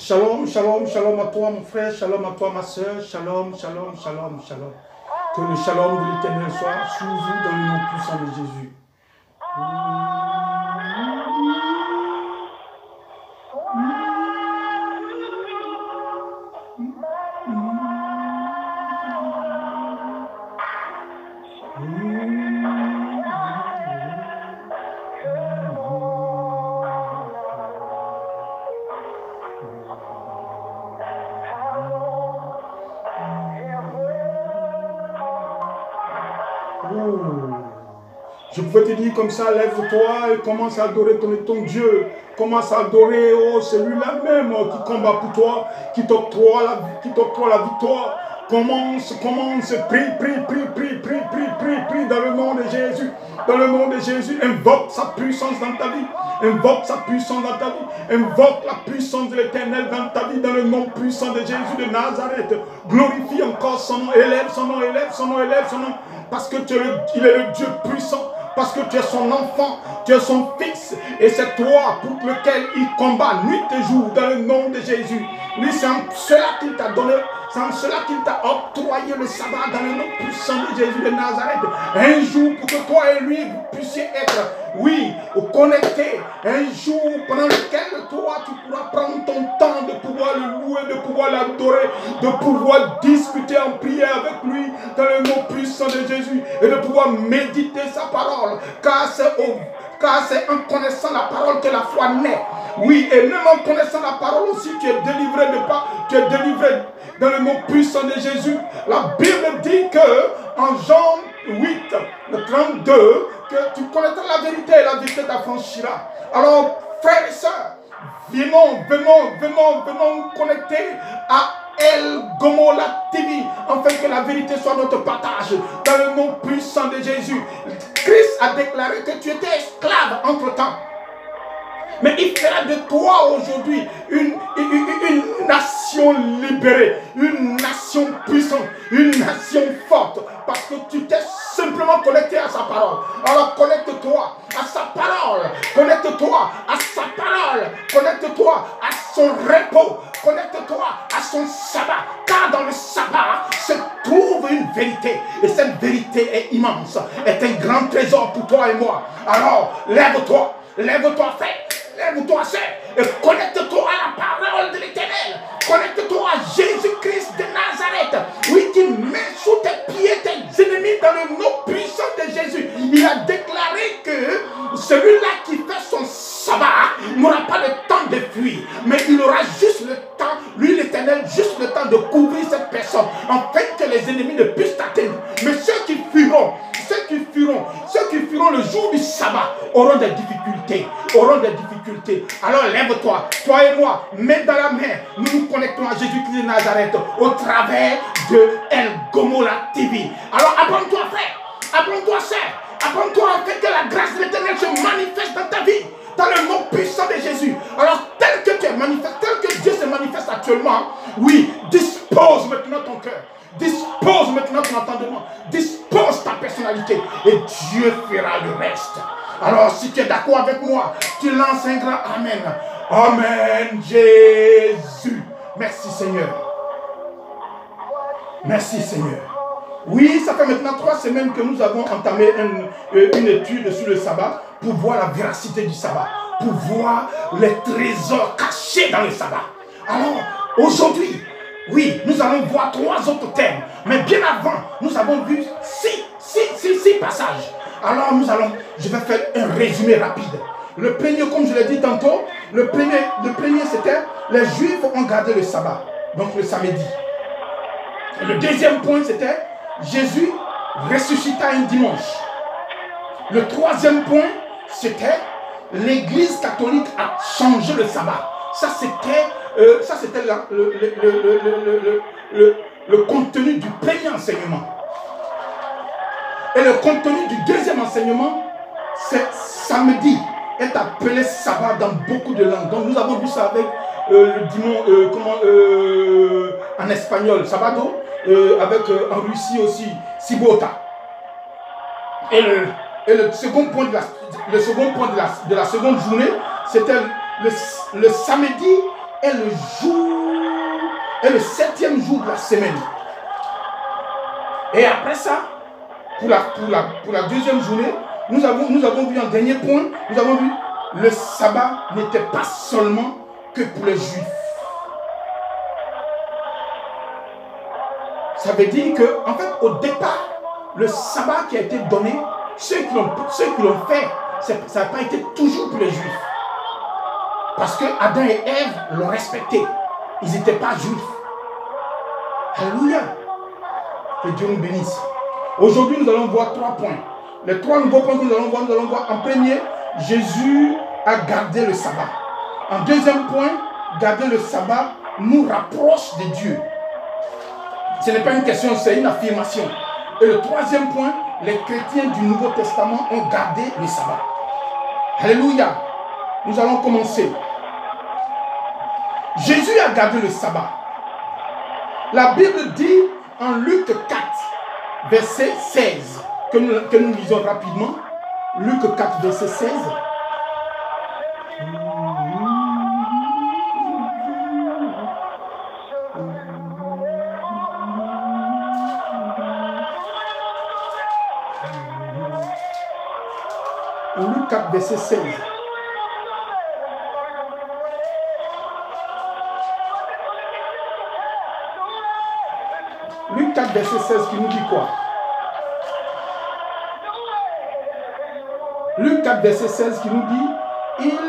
Shalom, shalom, shalom à toi mon frère, shalom à toi ma soeur, shalom, shalom, shalom, shalom. Que le shalom de l'Éternel soit sur vous dans le nom puissant de Jésus. Je pouvais te dire comme ça, lève-toi et commence à adorer ton Dieu. Commence à adorer celui-là même qui combat pour toi, qui t'octroie la victoire. Commence, prie dans le nom de Jésus. Dans le nom de Jésus, invoque sa puissance dans ta vie. Invoque sa puissance dans ta vie. Invoque la puissance de l'Éternel dans ta vie, dans le nom puissant de Jésus de Nazareth. Glorifie encore son nom, élève son nom, élève son nom, élève son nom. Parce que il est le Dieu puissant. Parce que tu es son enfant, tu es son fils. Et c'est toi pour lequel il combat nuit et jour dans le nom de Jésus. Lui, c'est en cela qu'il t'a donné, c'est en cela qu'il t'a octroyé le sabbat dans le nom puissant de Jésus de Nazareth. Un jour pour que toi et lui vous puissiez être, oui, connectés. Un jour pendant lequel toi tu pourras prendre ton temps de pouvoir le louer, de pouvoir l'adorer, de pouvoir discuter en prière avec lui dans le nom puissant de Jésus et de pouvoir méditer sa parole. Car c'est en connaissant la parole que la foi naît. Oui, et même en connaissant la parole aussi, tu es délivré tu es délivré dans le nom puissant de Jésus. La Bible dit que en Jean 8, le 32, que tu connaîtras la vérité et la vérité t'affranchira. Alors, frères et sœurs, venons nous connecter à El Gomola TV, afin que la vérité soit notre partage dans le nom puissant de Jésus. Christ a déclaré que tu étais esclave entre temps. Mais il fera de toi aujourd'hui une nation libérée, une nation puissante, une nation forte, parce que tu t'es simplement connecté à sa parole. Alors connecte-toi à sa parole, connecte-toi à sa parole, connecte-toi à son repos, connecte-toi à son sabbat, car dans le sabbat se trouve une vérité, et cette vérité est immense, est un grand trésor pour toi et moi. Alors lève-toi, frère. Lève-toi, sœur, et connecte-toi à la parole de l'Éternel. Connecte-toi à Jésus-Christ de Nazareth. Oui, qui met sous tes pieds tes ennemis dans le nom puissant de Jésus. Il a déclaré que celui-là qui fait son sabbat n'aura pas le temps de fuir, mais il aura juste le temps, lui l'Éternel, juste le temps de couvrir cette personne, afin que les ennemis ne puissent t'atteindre. Mais ceux qui fuiront le jour du sabbat auront des difficultés, Alors lève-toi, toi et moi, main dans la main, nous nous connectons à Jésus-Christ de Nazareth au travers de El Gomola TV. Alors apprends-toi, frère, apprends-toi, sœur, apprends-toi afin que la grâce de l'Éternel se manifeste dans ta vie, dans le nom puissant de Jésus. Alors tel que tu es manifesté, tel que Dieu se manifeste actuellement, oui, dispose maintenant ton cœur. Dispose maintenant ton entendement, dispose ta personnalité et Dieu fera le reste. Alors si tu es d'accord avec moi, tu lances un grand Amen. Amen Jésus. Merci Seigneur. Merci Seigneur. Oui, ça fait maintenant 3 semaines que nous avons entamé une étude sur le sabbat pour voir la véracité du sabbat, pour voir les trésors cachés dans le sabbat. Alors aujourd'hui, oui, nous allons voir 3 autres thèmes. Mais bien avant, nous avons vu 6 passages. Alors je vais faire un résumé rapide. Le premier, comme je l'ai dit tantôt, le premier c'était les Juifs ont gardé le sabbat, donc le samedi. Et le deuxième point c'était Jésus ressuscita un dimanche. Le troisième point c'était l'Église catholique a changé le sabbat. Ça c'était le contenu du premier enseignement. Et le contenu du deuxième enseignement, c'est samedi, est appelé sabbat dans beaucoup de langues. Donc nous avons vu ça avec le dimanche, en espagnol, sabado, avec en Russie aussi, sibota. Et le second point de la seconde journée, c'était le samedi est le jour, est le 7e jour de la semaine. Et après ça, pour la deuxième journée, nous avons vu un dernier point, nous avons vu le sabbat n'était pas seulement que pour les juifs. Ça veut dire que, en fait, au départ, le sabbat qui a été donné, ceux qui l'ont fait, ça n'a pas été toujours pour les juifs. Parce que Adam et Ève l'ont respecté. Ils n'étaient pas juifs. Alléluia. Que Dieu nous bénisse. Aujourd'hui, nous allons voir 3 points. Les 3 nouveaux points que nous allons voir. En premier, Jésus a gardé le sabbat. En deuxième point, garder le sabbat nous rapproche de Dieu. Ce n'est pas une question, c'est une affirmation. Et le troisième point, les chrétiens du Nouveau Testament ont gardé le sabbat. Alléluia. Nous allons commencer. Jésus a gardé le sabbat. La Bible dit en Luc 4, verset 16, que nous lisons rapidement. Luc 4, verset 16. Luc 4, verset 16. Luc 4, verset 16 qui nous dit quoi? Luc 4, verset 16 qui nous dit: il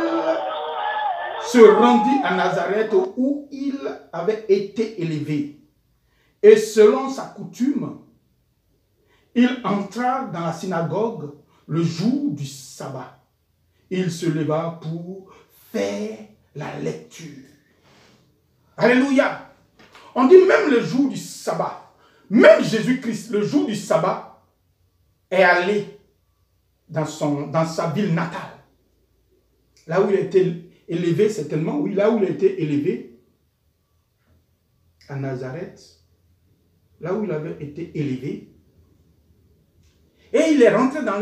se rendit à Nazareth où il avait été élevé. Et selon sa coutume, il entra dans la synagogue le jour du sabbat. Il se leva pour faire la lecture. Alléluia. On dit même le jour du sabbat. Même Jésus-Christ, le jour du sabbat, est allé dans sa ville natale. Là où il a été élevé, certainement, oui, là où il a été élevé, à Nazareth, là où il avait été élevé. Et il est rentré dans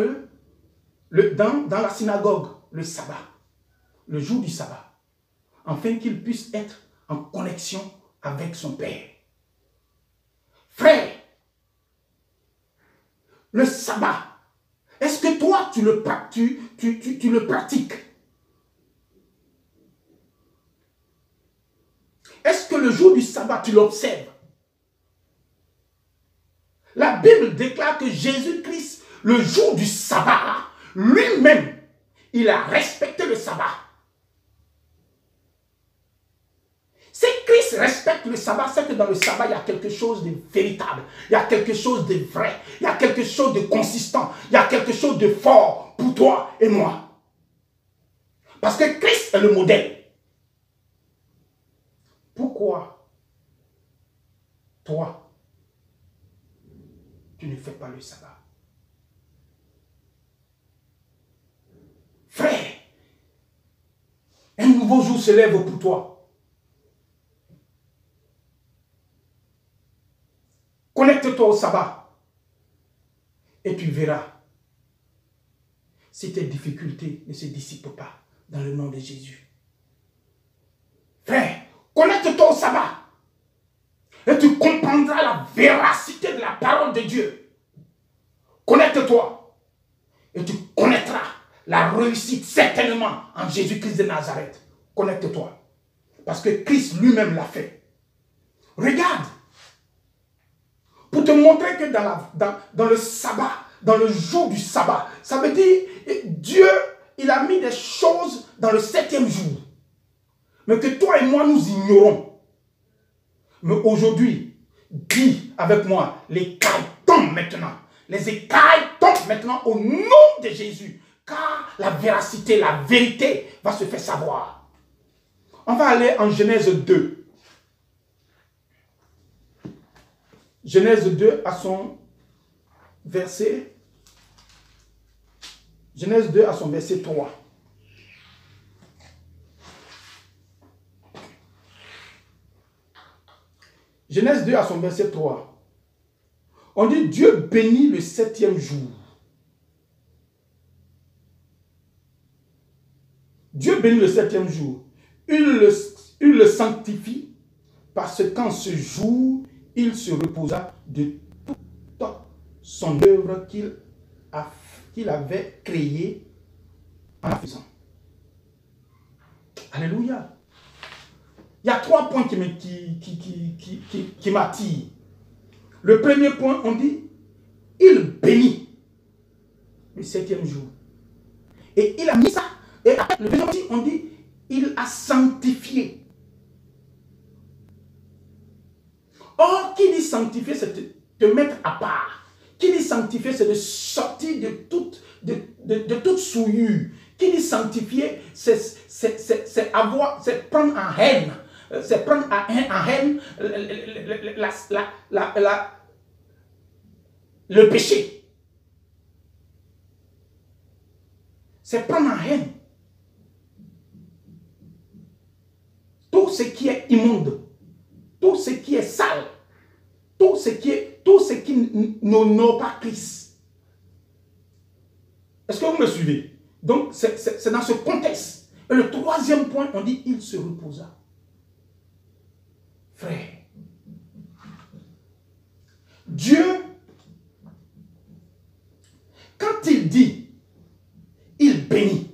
la synagogue, le sabbat, le jour du sabbat, afin qu'il puisse être en connexion avec son Père. Frère, le sabbat, est-ce que toi, tu le pratiques? Est-ce que le jour du sabbat, tu l'observes? La Bible déclare que Jésus-Christ, le jour du sabbat, lui-même, il a respecté le sabbat. Si Christ respecte le sabbat, c'est que dans le sabbat, il y a quelque chose de véritable. Il y a quelque chose de vrai. Il y a quelque chose de consistant. Il y a quelque chose de fort pour toi et moi. Parce que Christ est le modèle. Pourquoi toi, tu ne fais pas le sabbat? Frère, un nouveau jour se lève pour toi. Connecte-toi au sabbat et tu verras si tes difficultés ne se dissipent pas dans le nom de Jésus. Frère, connecte-toi au sabbat et tu comprendras la véracité de la parole de Dieu. Connecte-toi et tu connaîtras la réussite certainement en Jésus-Christ de Nazareth. Connecte-toi parce que Christ lui-même l'a fait. Regarde. Pour te montrer que dans le sabbat, dans le jour du sabbat, ça veut dire Dieu, il a mis des choses dans le 7e jour. Mais que toi et moi, nous ignorons. Mais aujourd'hui, dis avec moi, les écailles tombent maintenant. Les écailles tombent maintenant au nom de Jésus. Car la véracité, la vérité va se faire savoir. On va aller en Genèse 2. Genèse 2 à son verset. Genèse 2 à son verset 3. Genèse 2 à son verset 3. On dit Dieu bénit le 7e jour. Dieu bénit le 7e jour. Il Il le sanctifie parce qu'en ce jour, il se reposa de toute son œuvre qu'il avait créée en la faisant. Alléluia. Il y a 3 points qui m'attirent. Le premier point, on dit, il bénit le 7e jour. Et il a mis ça. Et après, le deuxième, on dit, il a sanctifié. Or, qui dit sanctifier, c'est te mettre à part. Qui dit sanctifier, c'est de sortir de toute souillure. Qui dit sanctifier, c'est prendre en haine. C'est prendre en haine le péché. C'est prendre en haine tout ce qui est immonde, tout ce qui est sale, tout ce qui n'honore pas Christ. Est-ce que vous me suivez? Donc, c'est dans ce contexte. Et le troisième point, on dit, il se reposa. Frère, Dieu, quand il dit, il bénit,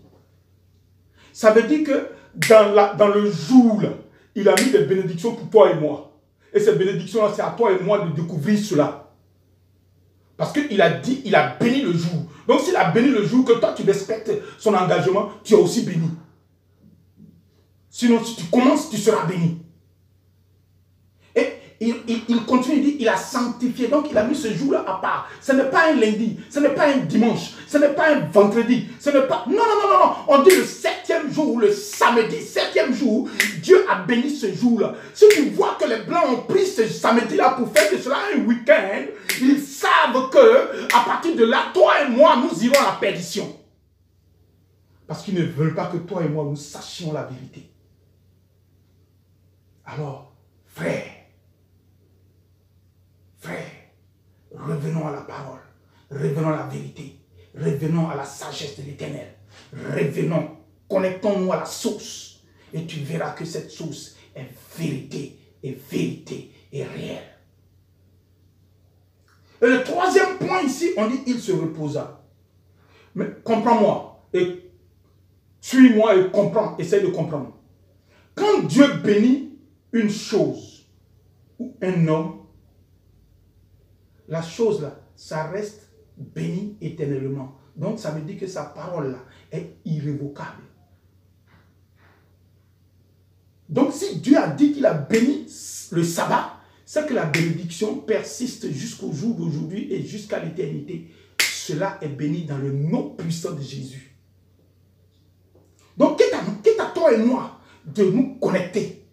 ça veut dire que dans le jour, là, il a mis des bénédictions pour toi et moi. Et ces bénédictions-là, c'est à toi et moi de découvrir cela. Parce qu'il a dit, il a béni le jour. Donc s'il a béni le jour, que toi tu respectes son engagement, tu es aussi béni. Sinon, si tu commences, tu seras béni. Et il continue, il dit, il a sanctifié. Donc il a mis ce jour-là à part. Ce n'est pas un lundi, ce n'est pas un dimanche, ce n'est pas un vendredi, ce n'est pas... Non. On dit le 7e jour, le samedi, 7e jour, Dieu a béni ce jour-là. Si tu vois que les Blancs ont pris ce samedi-là pour faire de cela un week-end, ils savent que à partir de là, toi et moi, nous irons à la perdition. Parce qu'ils ne veulent pas que toi et moi, nous sachions la vérité. Alors, frère, revenons à la parole, revenons à la vérité, revenons à la sagesse de l'Éternel, revenons, connectons-nous à la source, et tu verras que cette source est vérité et réelle. Et le troisième point ici, on dit, il se reposa. Mais comprends-moi, et suis-moi et comprends, essaye de comprendre. Quand Dieu bénit une chose ou un homme, la chose là, ça reste béni éternellement. Donc ça veut dire que sa parole là est irrévocable. Donc si Dieu a dit qu'il a béni le sabbat, c'est que la bénédiction persiste jusqu'au jour d'aujourd'hui et jusqu'à l'éternité. Cela est béni dans le nom puissant de Jésus. Donc quitte à toi et moi de nous connecter.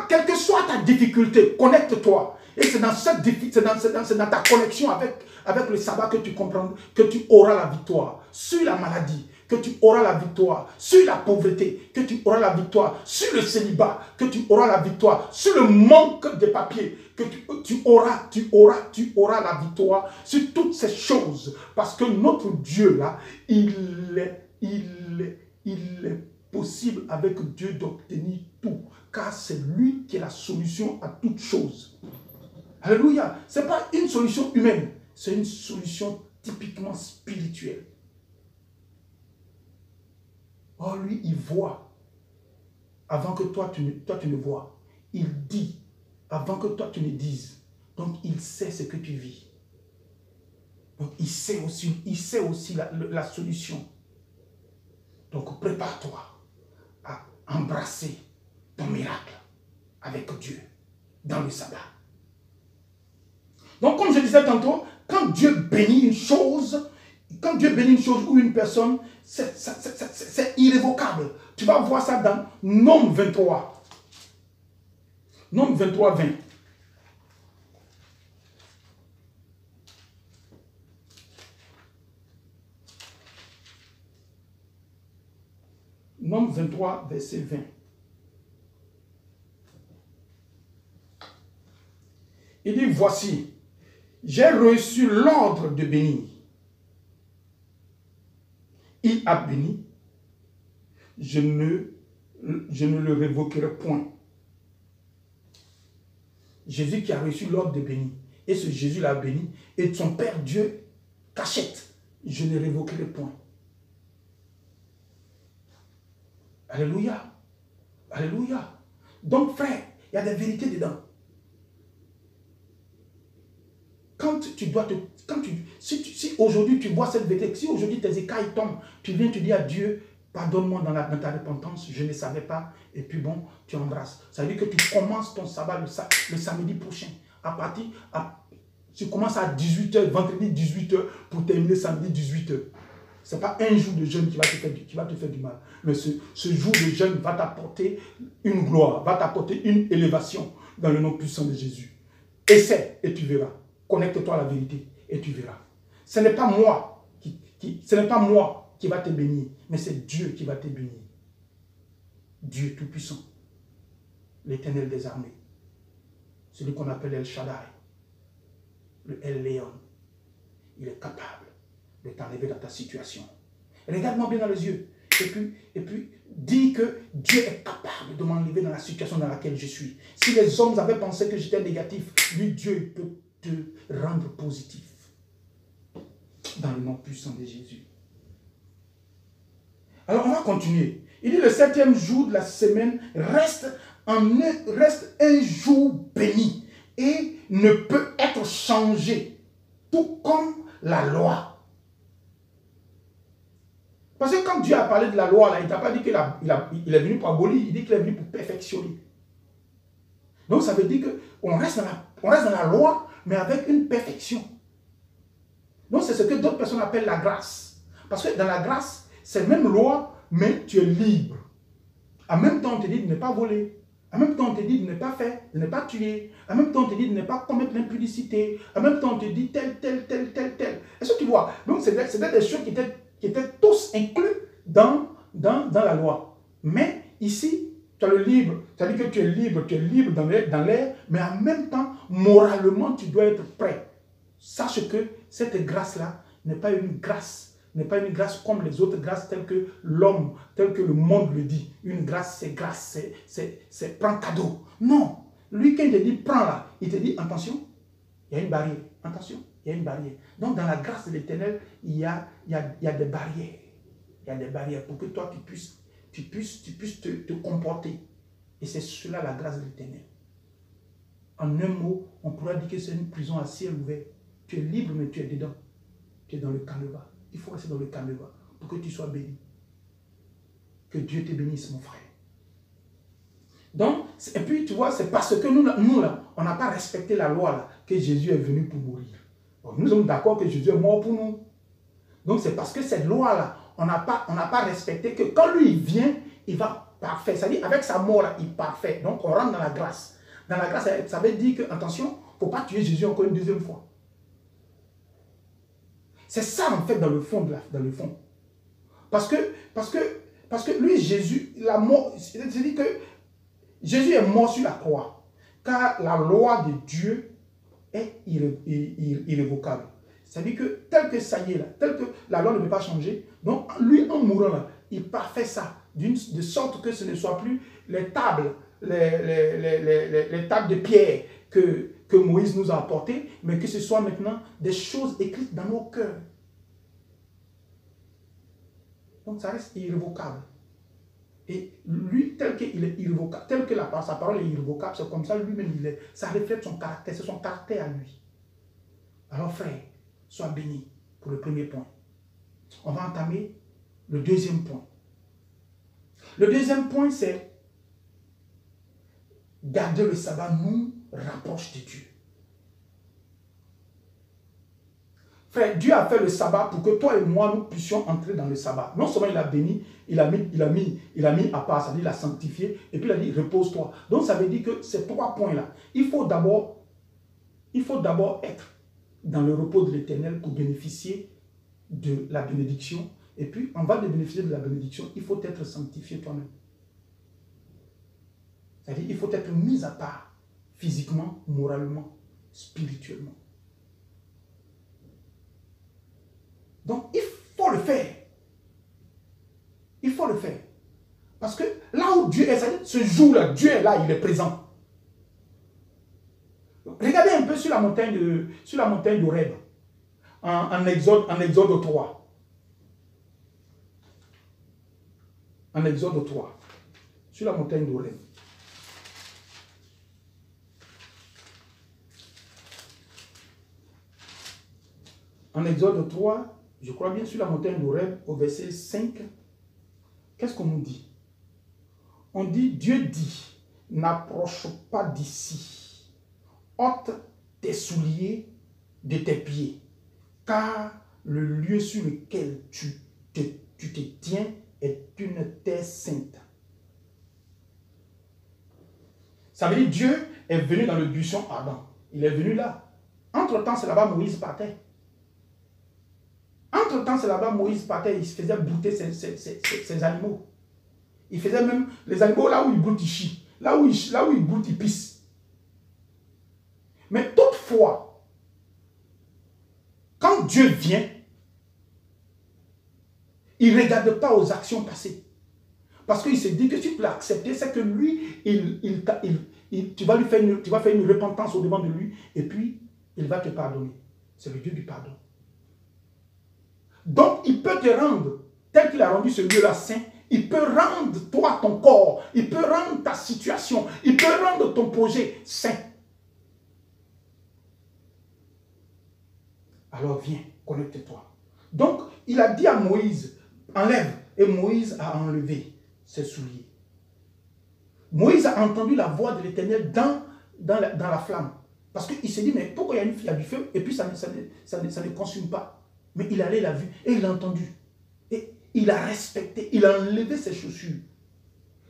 Quelle que soit ta difficulté, connecte-toi. Et c'est dans ta connexion avec le sabbat que tu comprends, que tu auras la victoire. Sur la maladie, que tu auras la victoire. Sur la pauvreté, que tu auras la victoire. Sur le célibat, que tu auras la victoire. Sur le manque de papier, que tu auras la victoire. Sur toutes ces choses. Parce que notre Dieu là, il est possible avec Dieu d'obtenir tout. Car c'est lui qui est la solution à toute chose. Alléluia. Ce n'est pas une solution humaine. C'est une solution typiquement spirituelle. Or, lui, il voit avant que toi tu ne vois. Il dit avant que toi tu ne dises. Donc, il sait ce que tu vis. Donc, il sait aussi la solution. Donc, prépare-toi à embrasser ton miracle avec Dieu dans le sabbat. Donc, comme je disais tantôt, quand Dieu bénit une chose ou une personne, c'est irrévocable. Tu vas voir ça dans Nombre 23. Nombre 23, 20. Nombre 23, verset 20. Il dit, voici, j'ai reçu l'ordre de bénir. Il a béni, je ne je ne le révoquerai point. Jésus qui a reçu l'ordre de bénir. Et ce Jésus l'a béni. Et son Père Dieu cachette. Je ne révoquerai point. Alléluia. Alléluia. Donc frère, il y a des vérités dedans. Quand tu dois te... Si aujourd'hui tu vois cette vérité, si aujourd'hui tes écailles tombent, tu viens te dire à Dieu, pardonne-moi dans ta repentance, je ne savais pas, et puis bon, tu embrasses. Ça veut dire que tu commences ton sabbat le samedi prochain. Tu commences à 18h, vendredi 18h, pour terminer samedi 18h. Ce n'est pas un jour de jeûne qui va te faire du mal. Mais ce jour de jeûne va t'apporter une gloire, va t'apporter une élévation dans le nom puissant de Jésus. Essaie et tu verras. Connecte-toi à la vérité et tu verras. Ce n'est pas moi qui va te bénir, mais c'est Dieu qui va te bénir. Dieu Tout-Puissant, l'Éternel des armées, celui qu'on appelle El Shaddai, le El Léon. Il est capable de t'enlever dans ta situation. Regarde-moi bien dans les yeux et puis dis que Dieu est capable de m'enlever dans la situation dans laquelle je suis. Si les hommes avaient pensé que j'étais négatif, lui, Dieu peut te rendre positif. Dans le nom puissant de Jésus. Alors on va continuer. Il dit le 7e jour de la semaine reste un jour béni et ne peut être changé, tout comme la loi. Parce que quand Dieu a parlé de la loi, là, il ne t'a pas dit qu'il est venu pour abolir, il dit qu'il est venu pour perfectionner. Donc ça veut dire qu'on reste dans la loi, mais avec une perfection. Donc c'est ce que d'autres personnes appellent la grâce. Parce que dans la grâce, c'est même loi, mais tu es libre. En même temps, on te dit de ne pas voler. En même temps, on te dit de ne pas faire, de ne pas tuer. En même temps, on te dit de ne pas commettre l'impudicité. En même temps, on te dit tel. Est-ce que tu vois? Donc c'est des choses qui étaient tous inclus dans la loi. Mais ici, tu as le libre. C'est-à-dire que tu es libre dans l'air, mais en même temps, moralement, tu dois être prêt. Sache que cette grâce-là n'est pas une grâce comme les autres grâces telles que l'homme, telles que le monde le dit. Une grâce, c'est prends cadeau. Non. Lui, quand il te dit prends là, il te dit attention, il y a une barrière. Attention, il y a une barrière. Donc dans la grâce de l'Éternel, il y a des barrières. Il y a des barrières pour que toi tu puisses te comporter. Et c'est cela la grâce de l'Éternel. En un mot, on pourrait dire que c'est une prison à ciel ouvert. Tu es libre, mais tu es dedans. Tu es dans le canevas. Il faut rester dans le canevas pour que tu sois béni. Que Dieu te bénisse, mon frère. Donc, et puis tu vois, c'est parce que nous là, on n'a pas respecté la loi là, que Jésus est venu pour mourir. Donc, nous sommes d'accord que Jésus est mort pour nous. Donc c'est parce que cette loi là, on n'a pas respecté que quand lui il vient, il va parfait. C'est-à-dire avec sa mort là, il est parfait. Donc on rentre dans la grâce. Dans la grâce, ça veut dire que, attention, il ne faut pas tuer Jésus encore une deuxième fois. C'est ça en fait dans le fond. Parce que lui, Jésus, la mort, c'est-à-dire que Jésus est mort sur la croix. Car la loi de Dieu est irrévocable. C'est-à-dire que tel que ça y est là, tel que la loi ne peut pas changer, donc lui en mourant là, il parfait ça, de sorte que ce ne soit plus les tables, les tables de pierre que Moïse nous a apportées, mais que ce soit maintenant des choses écrites dans nos cœurs. Donc ça reste irrévocable. Et lui, tel qu'il est irrévocable, tel que sa parole est irrévocable, c'est comme ça lui-même il est. Ça reflète son caractère, c'est son caractère à lui. Alors frère, sois béni pour le premier point. On va entamer le deuxième point. Le deuxième point, c'est garder le sabbat nous rapproche de Dieu. Frère, Dieu a fait le sabbat pour que toi et moi, nous puissions entrer dans le sabbat. Non seulement il a béni, il a mis à part, c'est-à-dire il a sanctifié, et puis il a dit repose-toi. Donc ça veut dire que ces trois points-là, il faut d'abord être dans le repos de l'Éternel pour bénéficier de la bénédiction. Et puis, avant de bénéficier de la bénédiction, il faut être sanctifié toi-même. C'est-à-dire il faut être mis à part physiquement, moralement, spirituellement. Donc, il faut le faire. Il faut le faire. Parce que là où Dieu est, c'est-à-dire ce jour-là, Dieu est là, il est présent. Regardez un peu sur la montagne d'Horeb, en Exode 3. En Exode 3, sur la montagne d'Horeb. En Exode 3, je crois bien sur la montagne d'Horeb, au verset 5, qu'est-ce qu'on nous dit? On dit, Dieu dit, n'approche pas d'ici, ôte tes souliers de tes pieds, car le lieu sur lequel tu te tiens est une terre sainte. Ça veut dire Dieu est venu dans le buisson ardent. Il est venu là. Entre-temps, c'est là-bas Moïse partait. Entre-temps, c'est là-bas Moïse partait. Il se faisait brouter ses animaux. Il faisait même les animaux là où ils broutent, ils chient. Là où ils broutent, ils pissent. Mais toutefois, quand Dieu vient, il ne regarde pas aux actions passées. Parce qu'il se dit que si tu l'as accepté, c'est que lui, tu vas faire une repentance au-devant de lui, et puis il va te pardonner. C'est le Dieu du pardon. Donc, il peut te rendre, tel qu'il a rendu ce lieu-là saint, il peut rendre toi, ton corps, il peut rendre ta situation, il peut rendre ton projet saint. Alors viens, connecte-toi. Donc, il a dit à Moïse, enlève, et Moïse a enlevé ses souliers. Moïse a entendu la voix de l'Éternel dans la flamme. Parce qu'il s'est dit, mais pourquoi il y a du feu et puis ça ne consume pas? Mais il allait la vue et il l'a entendu. Et il a respecté, il a enlevé ses chaussures.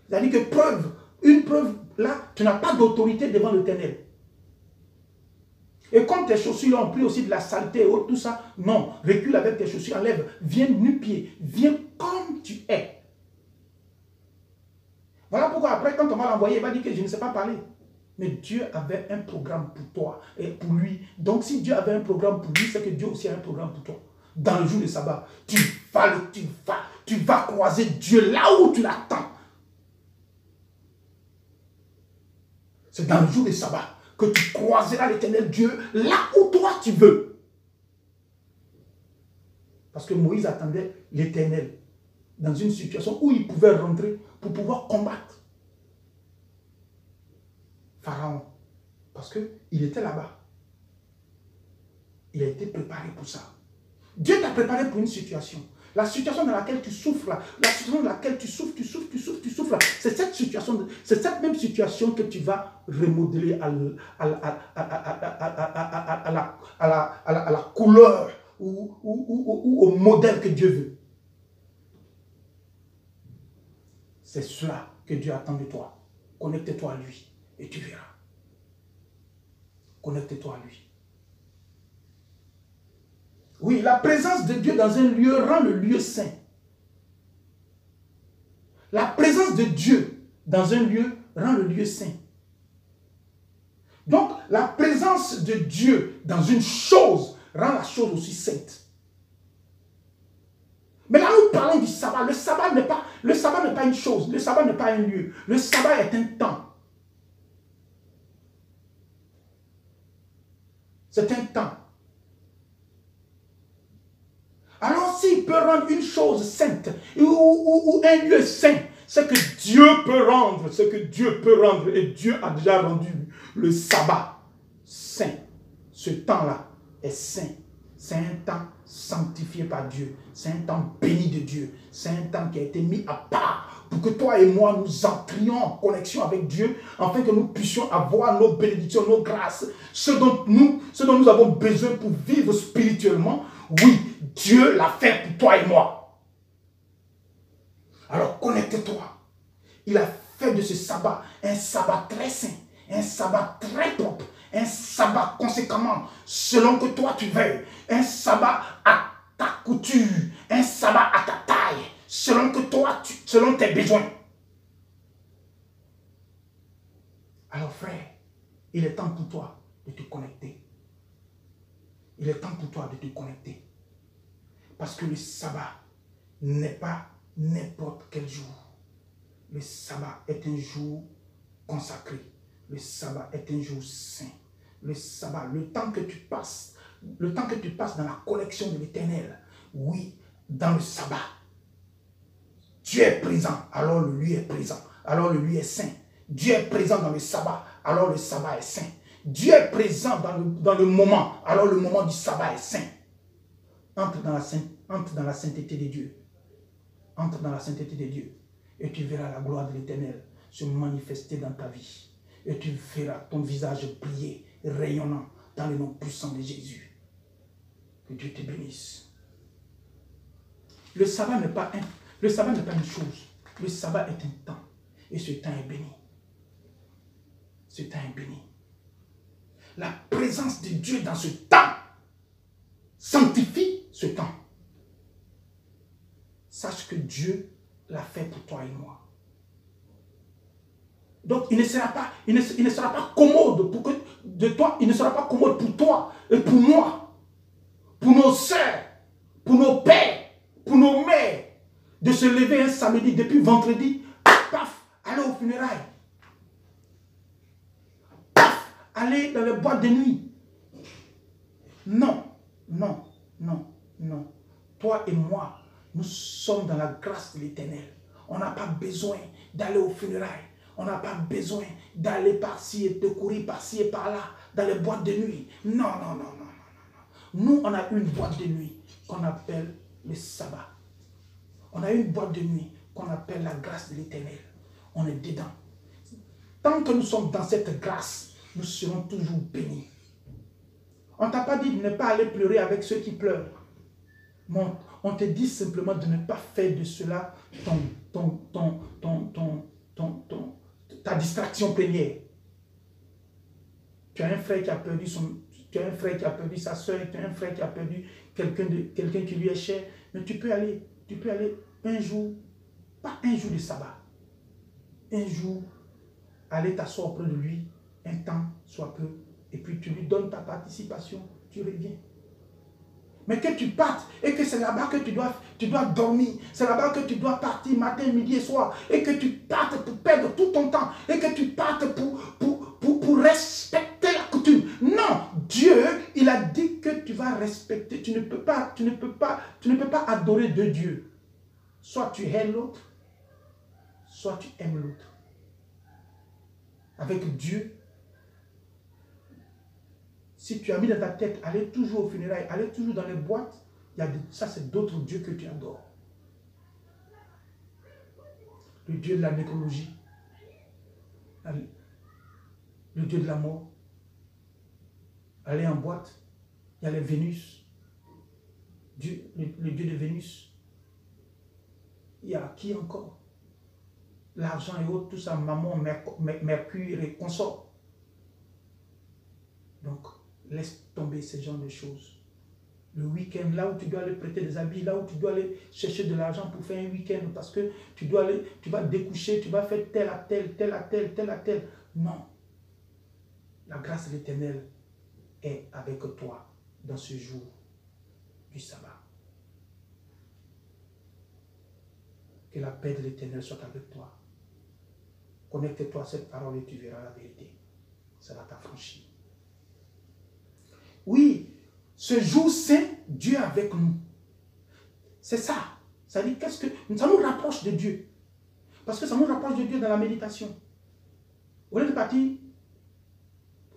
C'est-à-dire que une preuve, là, tu n'as pas d'autorité devant l'Éternel. Et comme tes chaussures ont pris aussi de la saleté et tout ça, non, recule avec tes chaussures, enlève, viens nu-pied, viens comme tu es. Voilà pourquoi après, quand on va l'envoyer, il va dire que je ne sais pas parler. Mais Dieu avait un programme pour toi et pour lui. Donc si Dieu avait un programme pour lui, c'est que Dieu aussi a un programme pour toi. Dans le jour de sabbat, tu vas croiser Dieu là où tu l'attends. C'est dans le jour de sabbat que tu croiseras l'Éternel Dieu là où toi tu veux. Parce que Moïse attendait l'Éternel dans une situation où il pouvait rentrer pour pouvoir combattre Pharaon. Parce qu'il était là-bas. Il a été préparé pour ça. Dieu t'a préparé pour une situation. La situation dans laquelle tu souffres, la situation dans laquelle tu souffres, c'est cette situation, c'est cette même situation que tu vas remodeler à la couleur ou au modèle que Dieu veut. C'est cela que Dieu attend de toi. Connecte-toi à lui et tu verras. Connecte-toi à lui. Oui, la présence de Dieu dans un lieu rend le lieu saint. La présence de Dieu dans un lieu rend le lieu saint. Donc, la présence de Dieu dans une chose rend la chose aussi sainte. Mais là, nous parlons du sabbat. Le sabbat n'est pas une chose. Le sabbat n'est pas un lieu. Le sabbat est un temps. C'est un temps. Alors, s'il peut rendre une chose sainte ou un lieu saint, c'est que Dieu peut rendre ce que Dieu peut rendre. Et Dieu a déjà rendu le sabbat saint. Ce temps-là est saint. C'est un temps sanctifié par Dieu. C'est un temps béni de Dieu. C'est un temps qui a été mis à part pour que toi et moi nous entrions en connexion avec Dieu afin que nous puissions avoir nos bénédictions, nos grâces, ce dont nous avons besoin pour vivre spirituellement. Oui, Dieu l'a fait pour toi et moi. Alors connecte-toi. Il a fait de ce sabbat un sabbat très saint, un sabbat très propre, un sabbat conséquemment selon que toi tu veuilles, un sabbat à ta couture, un sabbat à ta taille, selon que toi, selon tes besoins. Alors frère, il est temps pour toi de te connecter. Il est temps pour toi de te connecter. Parce que le sabbat n'est pas n'importe quel jour. Le sabbat est un jour consacré. Le sabbat est un jour saint. Le sabbat, le temps que tu passes dans la collection de l'Éternel, oui, dans le sabbat, Dieu est présent, alors le lieu est présent, alors le lieu est saint. Dieu est présent dans le sabbat, alors le sabbat est saint. Dieu est présent dans le moment, alors le moment du sabbat est saint. Entre dans la sainteté de Dieu. Entre dans la sainteté de Dieu. Et tu verras la gloire de l'Éternel se manifester dans ta vie. Et tu verras ton visage briller, rayonnant, dans le nom puissant de Jésus. Que Dieu te bénisse. Le sabbat n'est pas une chose. Le sabbat est un temps. Et ce temps est béni. Ce temps est béni. La présence de Dieu dans ce temps sanctifie ce temps. Sache que Dieu l'a fait pour toi et moi. Donc il ne sera pas commode de toi, il ne sera pas commode pour toi et pour moi, pour nos sœurs, pour nos pères, pour nos mères, de se lever un samedi depuis vendredi, paf, aller aux funérailles. Paf, aller dans les boîtes de nuit. Non, non, non, non. Toi et moi, nous sommes dans la grâce de l'Éternel. On n'a pas besoin d'aller aux funérailles. On n'a pas besoin d'aller par-ci et de courir par-ci et par-là, dans les boîtes de nuit. Non, non, non, non, non, non. Nous, on a une boîte de nuit qu'on appelle le sabbat. On a une boîte de nuit qu'on appelle la grâce de l'Éternel. On est dedans. Tant que nous sommes dans cette grâce, nous serons toujours bénis. On ne t'a pas dit de ne pas aller pleurer avec ceux qui pleurent. Non, on te dit simplement de ne pas faire de cela ta distraction première. Tu as un frère qui a perdu sa soeur, tu as un frère qui a perdu quelqu'un qui lui est cher, mais tu peux aller un jour, pas un jour de sabbat, un jour, aller t'asseoir auprès de lui, un temps, soit peu, et puis tu lui donnes ta participation, tu reviens. Mais que tu partes et que c'est là-bas que tu dois dormir. C'est là-bas que tu dois partir matin, midi et soir. Et que tu partes pour perdre tout ton temps. Et que tu partes pour respecter la coutume. Non, Dieu, il a dit que tu vas respecter. Tu ne peux pas adorer deux dieux. Soit tu hais l'autre, soit tu aimes l'autre. Avec Dieu, si tu as mis dans ta tête, aller toujours aux funérailles, aller toujours dans les boîtes, ça c'est d'autres dieux que tu adores. Le dieu de la nécrologie, le dieu de la mort. Aller en boîte, il y a les Vénus, le dieu de Vénus. Il y a qui encore? L'argent et autres, tout ça, maman, Mercure et consorts. Donc, laisse tomber ce genre de choses. Le week-end, là où tu dois aller prêter des habits, là où tu dois aller chercher de l'argent pour faire un week-end, parce que tu vas découcher, tu vas faire tel à tel. Non. La grâce de l'Éternel est avec toi dans ce jour du sabbat. Que la paix de l'Éternel soit avec toi. Connecte-toi à cette parole et tu verras la vérité. Ça va t'affranchir. Oui, ce jour saint, Dieu est avec nous. C'est ça. Ça dit, ça nous rapproche de Dieu. Parce que ça nous rapproche de Dieu dans la méditation. Au lieu de partir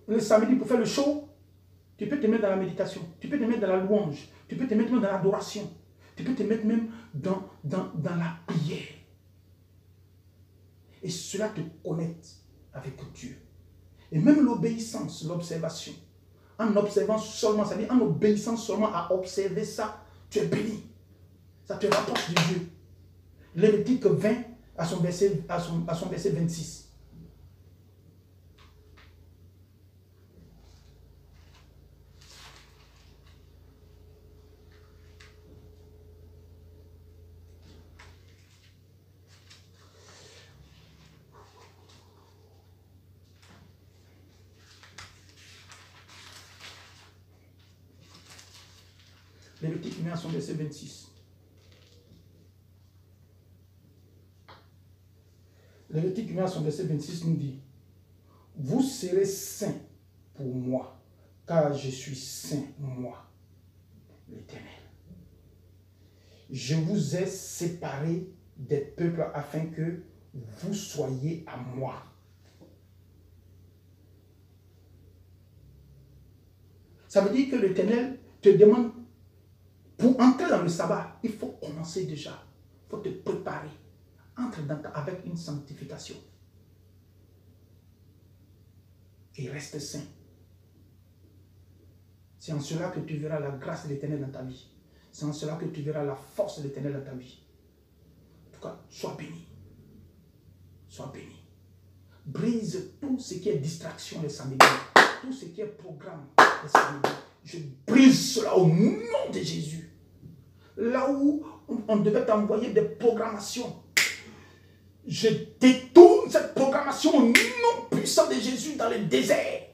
le samedi pour faire le show, tu peux te mettre dans la méditation. Tu peux te mettre dans la louange. Tu peux te mettre même dans l'adoration. Tu peux te mettre même dans la prière. Et cela te connecte avec Dieu. Et même l'obéissance, l'observation. En observant seulement, c'est-à-dire en obéissant seulement à observer ça, tu es béni. Ça te rapproche de Dieu. Lévitique 20 à son verset 26. Lévitique 20 à son verset 26. Lévitique 1, son verset 26 nous dit, vous serez saints pour moi, car je suis saint, moi, l'Éternel. Je vous ai séparés des peuples afin que vous soyez à moi. Ça veut dire que l'Éternel te demande, pour entrer dans le sabbat, il faut commencer déjà. Il faut te préparer. Entre avec une sanctification. Et reste saint. C'est en cela que tu verras la grâce de l'Éternel dans ta vie. C'est en cela que tu verras la force de l'Éternel dans ta vie. En tout cas, sois béni. Sois béni. Brise tout ce qui est distraction les samedis. Tout ce qui est programme les samedis. Je brise cela au nom de Jésus. Là où on devait t'envoyer des programmations, je détourne cette programmation au nom puissant de Jésus dans le désert.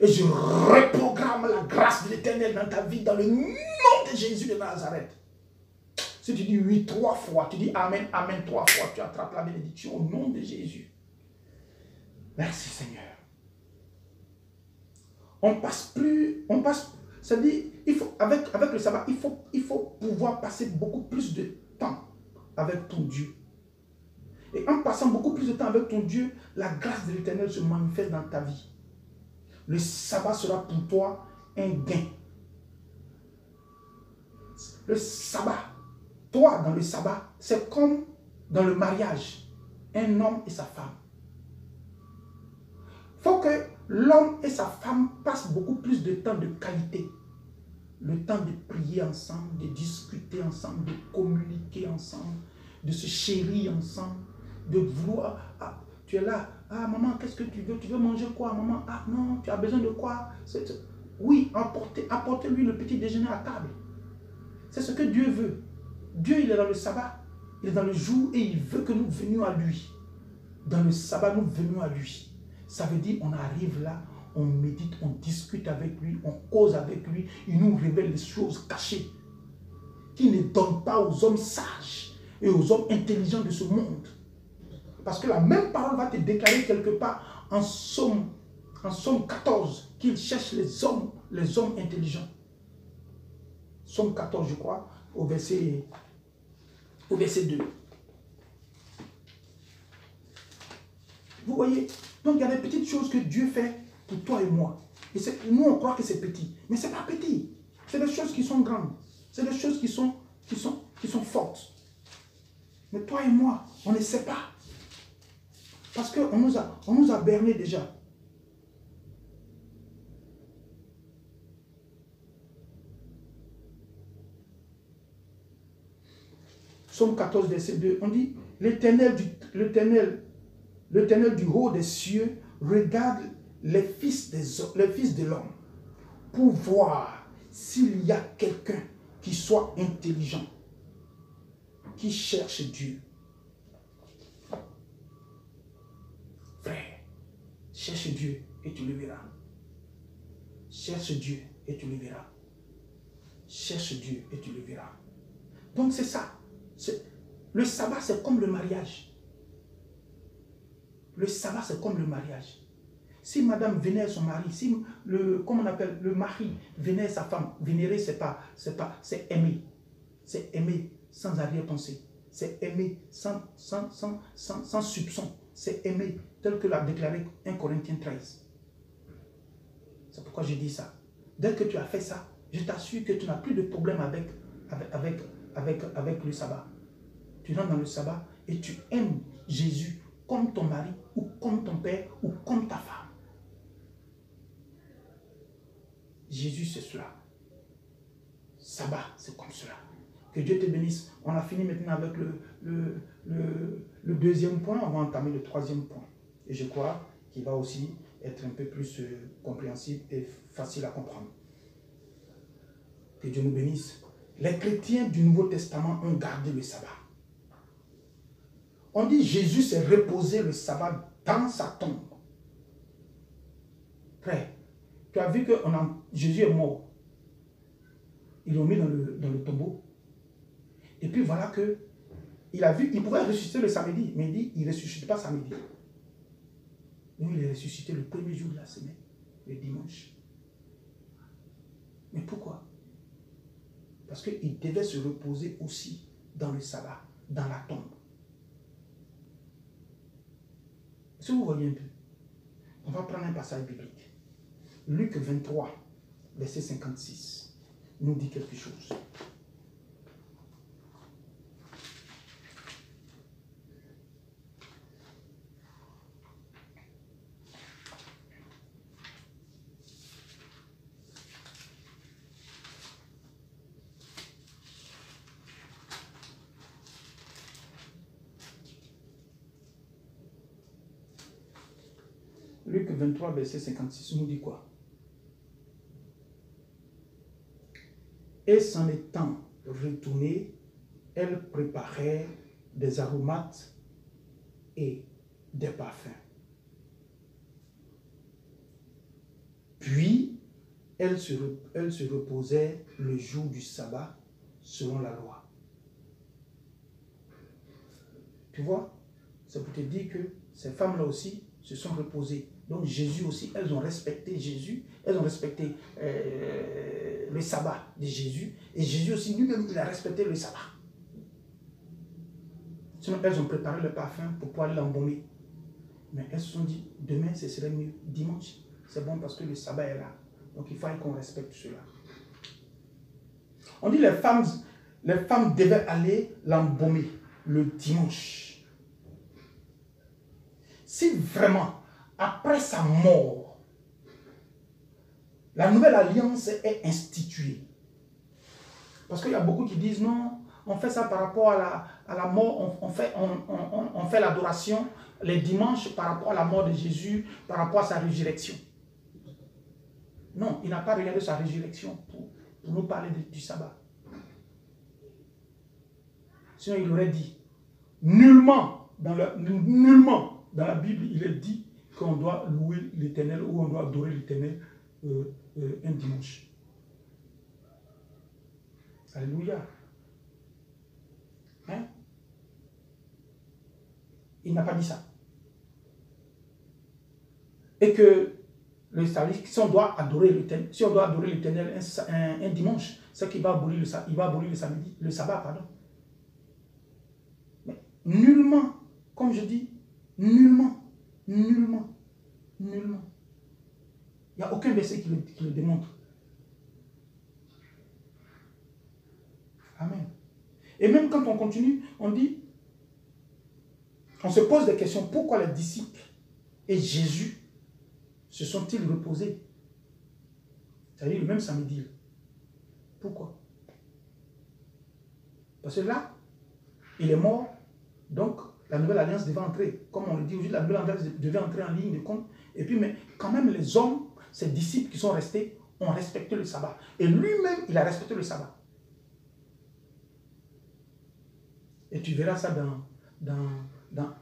Et je reprogramme la grâce de l'Éternel dans ta vie dans le nom de Jésus de Nazareth. Si tu dis oui 3 fois, tu dis Amen, Amen 3 fois, tu attrapes la bénédiction au nom de Jésus. Merci Seigneur. Ça dit, avec le sabbat, il faut pouvoir passer beaucoup plus de temps avec ton Dieu. Et en passant beaucoup plus de temps avec ton Dieu, la grâce de l'Éternel se manifeste dans ta vie. Le sabbat sera pour toi un gain. Le sabbat, toi dans le sabbat, c'est comme dans le mariage, un homme et sa femme. Il faut que l'homme et sa femme passent beaucoup plus de temps de qualité. Le temps de prier ensemble, de discuter ensemble, de communiquer ensemble, de se chérir ensemble, de vouloir... Ah, tu es là, ah maman, qu'est-ce que tu veux? Tu veux manger quoi, maman? Ah non, tu as besoin de quoi? Oui, apportez-lui le petit déjeuner à table. C'est ce que Dieu veut. Dieu, il est dans le sabbat, il est dans le jour et il veut que nous venions à lui. Dans le sabbat, nous venons à lui. Ça veut dire, on arrive là, on médite, on discute avec lui, on cause avec lui, il nous révèle les choses cachées qu'il ne donne pas aux hommes sages et aux hommes intelligents de ce monde. Parce que la même parole va te déclarer quelque part en Somme 14 qu'il cherche les hommes intelligents. Somme 14, je crois, au verset 2. Vous voyez, donc il y a des petites choses que Dieu fait pour toi et moi. Et nous, on croit que c'est petit. Mais ce n'est pas petit. C'est des choses qui sont grandes. C'est des choses qui sont fortes. Mais toi et moi, on ne sait pas. Parce qu'on nous a bernés déjà. Somme 14, verset 2, on dit, l'Éternel du haut des cieux regarde les fils de l'homme pour voir s'il y a quelqu'un qui soit intelligent, qui cherche Dieu. Frère, cherche Dieu et tu le verras. Cherche Dieu et tu le verras. Cherche Dieu et tu le verras. Donc c'est ça. Le sabbat, c'est comme le mariage. Le sabbat, c'est comme le mariage. Si madame vénère son mari, si le mari vénère sa femme, vénérer, c'est aimer. C'est aimer sans arrière-pensée. C'est aimer sans soupçon. C'est aimer tel que l'a déclaré 1 Corinthiens 13. C'est pourquoi je dis ça. Dès que tu as fait ça, je t'assure que tu n'as plus de problème avec le sabbat. Tu rentres dans le sabbat et tu aimes Jésus comme ton mari ou comme ton père ou comme ta femme. Jésus, c'est cela. Sabbat, c'est comme cela. Que Dieu te bénisse. On a fini maintenant avec le deuxième point. On va entamer le troisième point. Et je crois qu'il va aussi être un peu plus compréhensible et facile à comprendre. Que Dieu nous bénisse. Les chrétiens du Nouveau Testament ont gardé le sabbat. On dit Jésus s'est reposé le sabbat dans sa tombe. Frère, tu as vu que Jésus est mort. Ils l'ont mis dans le tombeau. Et puis voilà que il a vu, il pouvait ressusciter le samedi, mais il dit, il ne ressuscite pas samedi. Donc il est ressuscité le premier jour de la semaine, le dimanche. Mais pourquoi? Parce qu'il devait se reposer aussi dans le sabbat, dans la tombe. Est-ce que vous voyez un peu? On va prendre un passage biblique. Luc 23, verset 56, nous dit quelque chose. Luc 23, verset 56, nous dit quoi? Et s'en étant retournée, elle préparait des aromates et des parfums. Puis, elle se reposait le jour du sabbat selon la loi. Tu vois, ça peut te dire que ces femmes-là aussi se sont reposées. Donc Jésus aussi, elles ont respecté Jésus, elles ont respecté le sabbat de Jésus. Et Jésus aussi, lui-même, il a respecté le sabbat. Sinon, elles ont préparé le parfum pour pouvoir l'embaumer. Mais elles se sont dit, demain, ce serait mieux. Dimanche, c'est bon parce que le sabbat est là. Donc il faut qu'on respecte cela. On dit les femmes devaient aller l'embaumer le dimanche. Si vraiment, après sa mort, la nouvelle alliance est instituée. Parce qu'il y a beaucoup qui disent non, on fait ça par rapport à la mort, on fait l'adoration les dimanches par rapport à la mort de Jésus, par rapport à sa résurrection. Non, il n'a pas regardé sa résurrection pour nous parler du sabbat. Sinon, il aurait dit, nullement dans la Bible, il est dit qu'on doit louer l'Éternel ou on doit adorer l'Éternel un dimanche. Alléluia. Hein? Il n'a pas dit ça. Et que si on doit adorer l'Éternel un dimanche, c'est qu'il va abolir le sabbat, pardon. Mais nullement, comme je dis, nullement. Il n'y a aucun verset qui le démontre. Amen. Et même quand on continue, on se pose des questions. Pourquoi les disciples et Jésus se sont-ils reposés? C'est-à-dire le même samedi. Pourquoi? Parce que là, il est mort, donc la nouvelle alliance devait entrer. Comme on le dit aujourd'hui, la nouvelle alliance devait entrer en ligne de compte. Et puis, mais quand même, les hommes, ces disciples qui sont restés, ont respecté le sabbat. Et lui-même, il a respecté le sabbat. Et tu verras ça dans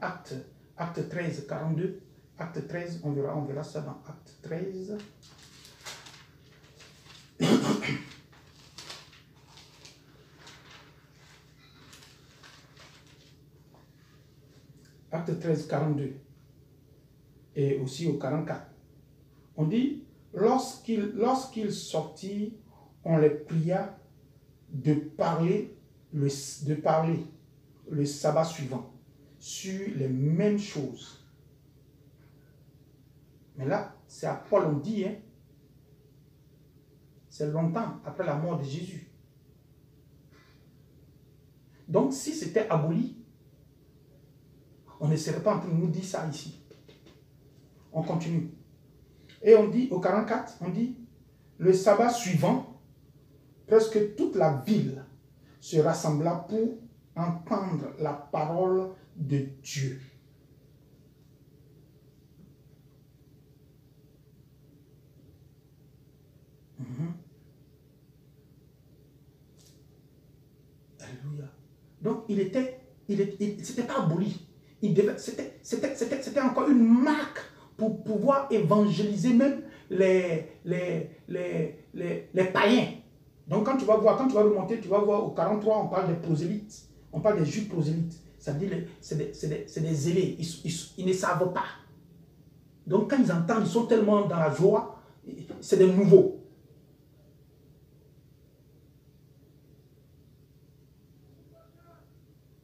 Acte 13, 42. Acte 13, on verra ça dans Acte 13. Acte 13, 42. Et aussi au 44. On dit, lorsqu'il sortit, on les pria de parler le sabbat suivant sur les mêmes choses. Mais là, c'est à Paul on dit, hein, c'est longtemps après la mort de Jésus. Donc, si c'était aboli, on ne serait pas en train de nous dire ça ici. On continue. Et on dit, au 44, on dit, le sabbat suivant, presque toute la ville se rassembla pour entendre la parole de Dieu. Alléluia. Donc, c'était pas aboli. C'était encore une marque pour pouvoir évangéliser même les païens. Donc, quand tu vas remonter, tu vas voir au 43, on parle des prosélytes. On parle des juifs prosélytes. ça dit c'est des zélés, ils ne savent pas. Donc quand ils entendent, ils sont tellement dans la joie, c'est des nouveaux.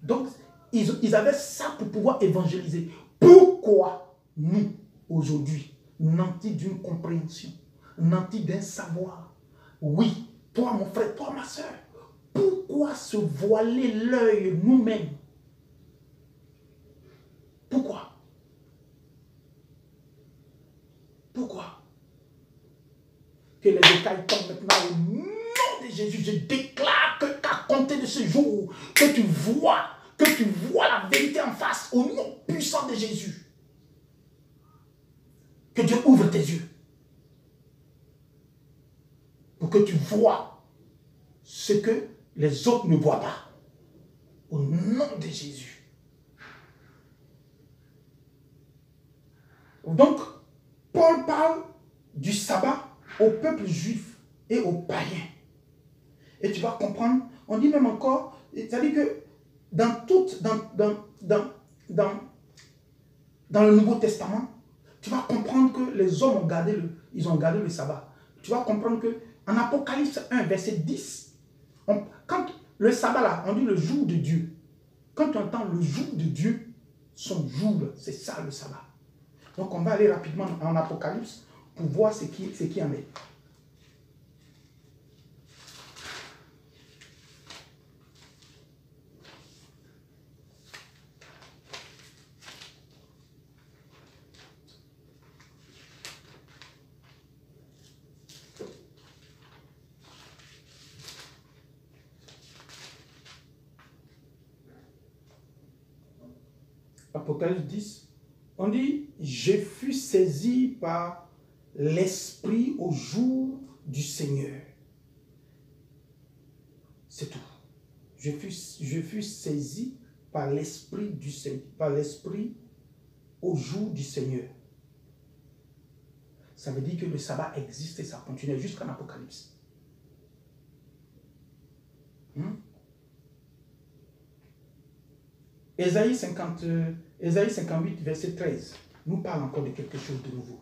Donc, ils avaient ça pour pouvoir évangéliser. Pourquoi nous, aujourd'hui, nantis d'une compréhension, nantis d'un savoir? Oui, toi mon frère, toi ma soeur, pourquoi se voiler l'œil nous-mêmes? Pourquoi? Pourquoi? Que les écailles tombent maintenant au nom de Jésus. Je déclare qu'à compter de ce jour, que tu vois la vérité en face au nom puissant de Jésus. Que Dieu ouvre tes yeux pour que tu vois ce que les autres ne voient pas. Au nom de Jésus. Donc, Paul parle du sabbat au peuple juif et aux païens. Et tu vas comprendre, on dit même encore, c'est-à-dire que dans le Nouveau Testament, tu vas comprendre que les hommes ont gardé le sabbat. Tu vas comprendre que en Apocalypse 1, verset 10, quand le sabbat là, on dit le jour de Dieu. Quand tu entends le jour de Dieu, son jour, c'est ça le sabbat. Donc on va aller rapidement en Apocalypse pour voir ce qui en est. Apocalypse 10, on dit, je fus saisi par l'Esprit au jour du Seigneur. C'est tout. Je fus saisi par l'Esprit du Seigneur, par l'Esprit au jour du Seigneur. Ça veut dire que le sabbat existe et ça continue jusqu'en Apocalypse. Ésaïe 58, verset 13, nous parle encore de quelque chose de nouveau.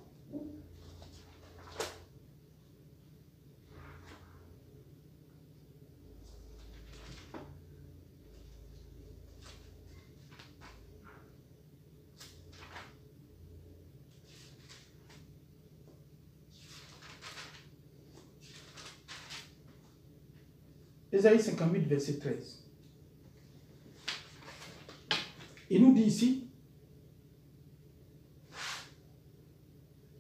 Ésaïe 58, verset 13. Il nous dit ici,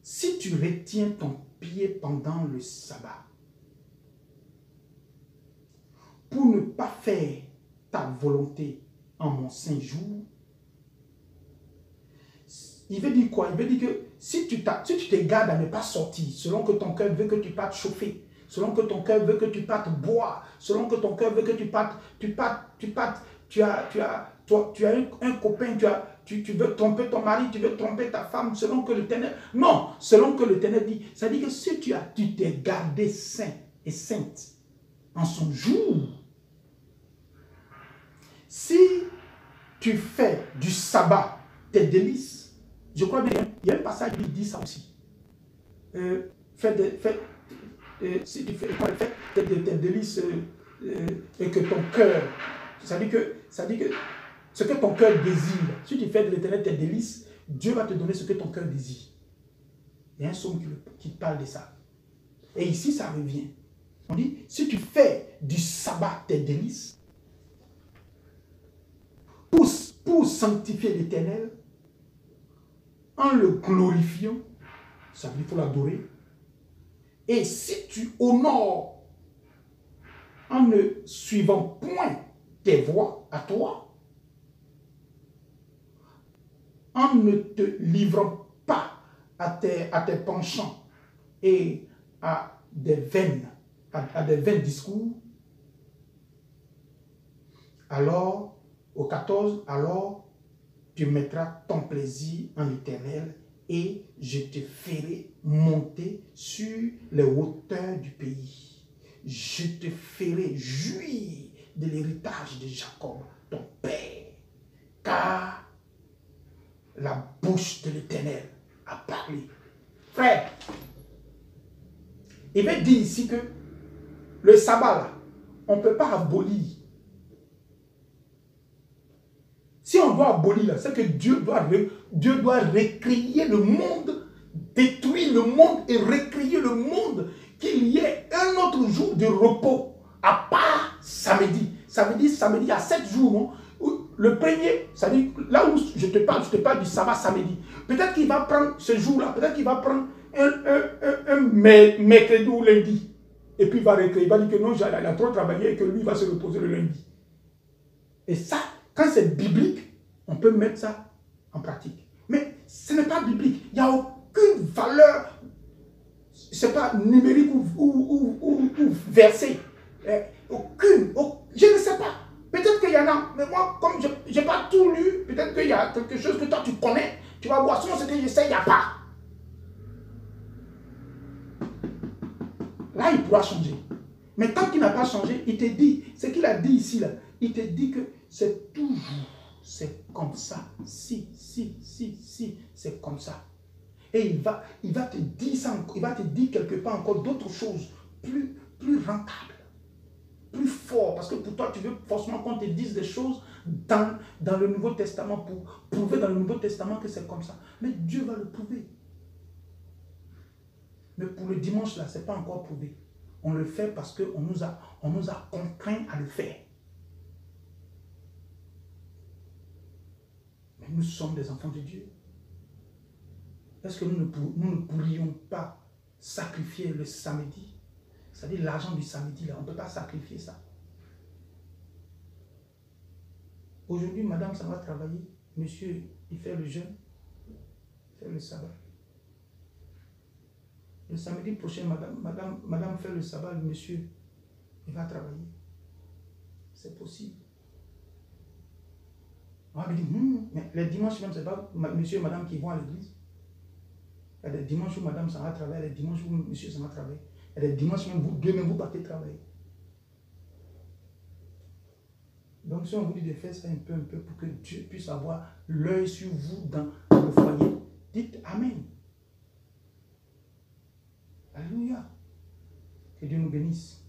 si tu retiens ton pied pendant le sabbat, pour ne pas faire ta volonté en mon saint jour, il veut dire quoi? Il veut dire que si tu t'égares à ne pas sortir, selon que ton cœur veut que tu partes chauffer, selon que ton cœur veut que tu partes boire, selon que ton cœur veut que tu partes, tu as un copain, tu veux tromper ton mari, tu veux tromper ta femme, selon que l'Éternel... Non, selon que l'Éternel dit, ça dit que si tu t'es gardé saint et sainte en son jour, si tu fais du sabbat tes délices, je crois bien, il y a un passage qui dit ça aussi. Si tu fais tes délices et que ton cœur, ça dit que ce que ton cœur désire, si tu fais de l'Éternel tes délices, Dieu va te donner ce que ton cœur désire. Il y a un psaume qui parle de ça. Et ici, ça revient. On dit, si tu fais du sabbat tes délices, pour sanctifier l'Éternel, en le glorifiant, ça veut dire qu'il faut l'adorer. Et si tu honores en ne suivant point tes voies à toi, en ne te livrant pas à tes penchants et à des vains discours, alors, au 14, alors tu mettras ton plaisir en l'Éternel et je te ferai monter sur les hauteurs du pays. Je te ferai jouir de l'héritage de Jacob, ton père, car la bouche de l'Éternel a parlé. Frère, il veut dire ici que le sabbat, là, on ne peut pas abolir. Si on doit abolir, c'est que Dieu doit recréer le monde, détruire le monde et recréer le monde, qu'il y ait un autre jour de repos, à part samedi. Ça veut dire samedi, il y a 7 jours, non? Le premier, ça veut dire, là où je te parle du sabbat samedi. Peut-être qu'il va prendre ce jour-là, peut-être qu'il va prendre un mercredi ou lundi. Et puis il va recréer, il va dire que non, il a trop travaillé et que lui va se reposer le lundi. Et ça, quand c'est biblique, on peut mettre ça en pratique. Mais ce n'est pas biblique. Il n'y a aucune valeur, c'est pas numérique ou versée. Aucune. Je ne sais pas. Peut-être qu'il y en a, mais moi, comme je n'ai pas tout lu, peut-être qu'il y a quelque chose que toi tu connais, tu vas voir, sinon ce que j'essaie, il n'y a pas. Là, il pourra changer. Mais tant qu'il n'a pas changé, il te dit, ce qu'il a dit ici, là, il te dit que c'est toujours, c'est comme ça. Si, c'est comme ça. Et il va te dire ça, il va te dire quelque part encore d'autres choses, plus rentables, plus fort. Parce que pour toi, tu veux forcément qu'on te dise des choses dans le Nouveau Testament pour prouver dans le Nouveau Testament que c'est comme ça. Mais Dieu va le prouver. Mais pour le dimanche, là, ce n'est pas encore prouvé. On le fait parce qu'on nous a contraints à le faire. Mais nous sommes des enfants de Dieu. Est-ce que nous ne pourrions pas sacrifier le samedi? C'est-à-dire l'argent du samedi, là, on ne peut pas sacrifier ça. Aujourd'hui, madame, ça va travailler. Monsieur, il fait le jeûne. Il fait le sabbat. Le samedi prochain, madame fait le sabbat, le monsieur, il va travailler. C'est possible. On va lui dire, mais les dimanches même, ce n'est pas monsieur et madame qui vont à l'église. Il y a des dimanches où madame s'en va travailler, il y a des dimanches où monsieur s'en va travailler. Il y a des dimanches même, vous deux même, vous partez travailler. Donc si on vous dit de faire ça un peu, pour que Dieu puisse avoir l'œil sur vous dans le foyer, dites Amen. Alléluia. Que Dieu nous bénisse.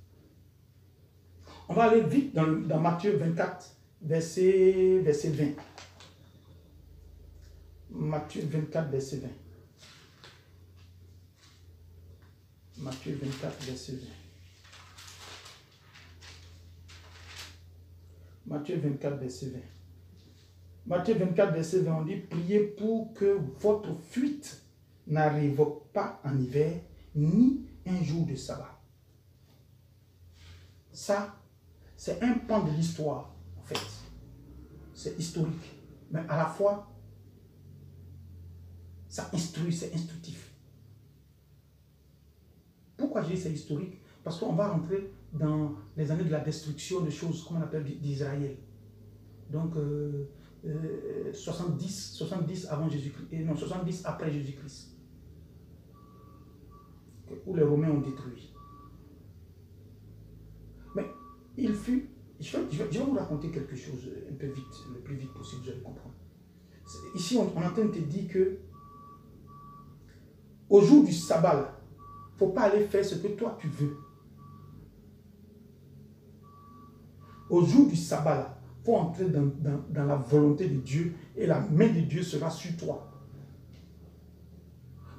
On va aller vite dans Matthieu 24, verset 20. Matthieu 24, verset 20. Matthieu 24, verset 20. Matthieu 24, verset 20. Matthieu 24, verset 20, on dit, priez pour que votre fuite n'arrive pas en hiver, ni un jour de sabbat. Ça, c'est un pan de l'histoire, en fait. C'est historique. Mais à la fois, ça instruit, c'est instructif. Pourquoi je dis c'est historique? Parce qu'on va rentrer dans les années de la destruction de choses, comme on appelle d'Israël. Donc, 70 avant Jésus-Christ, non, 70 après Jésus-Christ. Où les Romains ont détruit. Mais il fut... Je vais vous raconter quelque chose un peu vite, le plus vite possible, vous allez comprendre. Ici, on est en train de te dire que au jour du sabbat, il ne faut pas aller faire ce que toi tu veux. Au jour du sabbat, il faut entrer dans la volonté de Dieu et la main de Dieu sera sur toi.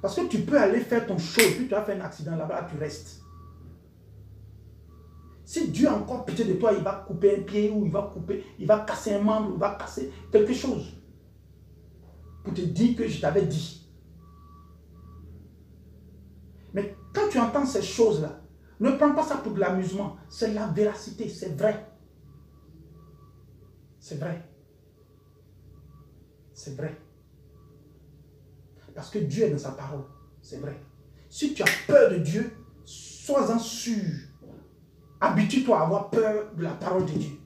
Parce que tu peux aller faire ton show, puis tu vas faire un accident là-bas, tu restes. Si Dieu a encore pitié de toi, il va couper un pied ou il va casser un membre, il va casser quelque chose. Pour te dire que je t'avais dit. Mais quand tu entends ces choses-là, ne prends pas ça pour de l'amusement. C'est la véracité, c'est vrai. C'est vrai. C'est vrai. Parce que Dieu est dans sa parole. C'est vrai. Si tu as peur de Dieu, sois-en sûr. Habitue-toi à avoir peur de la parole de Dieu.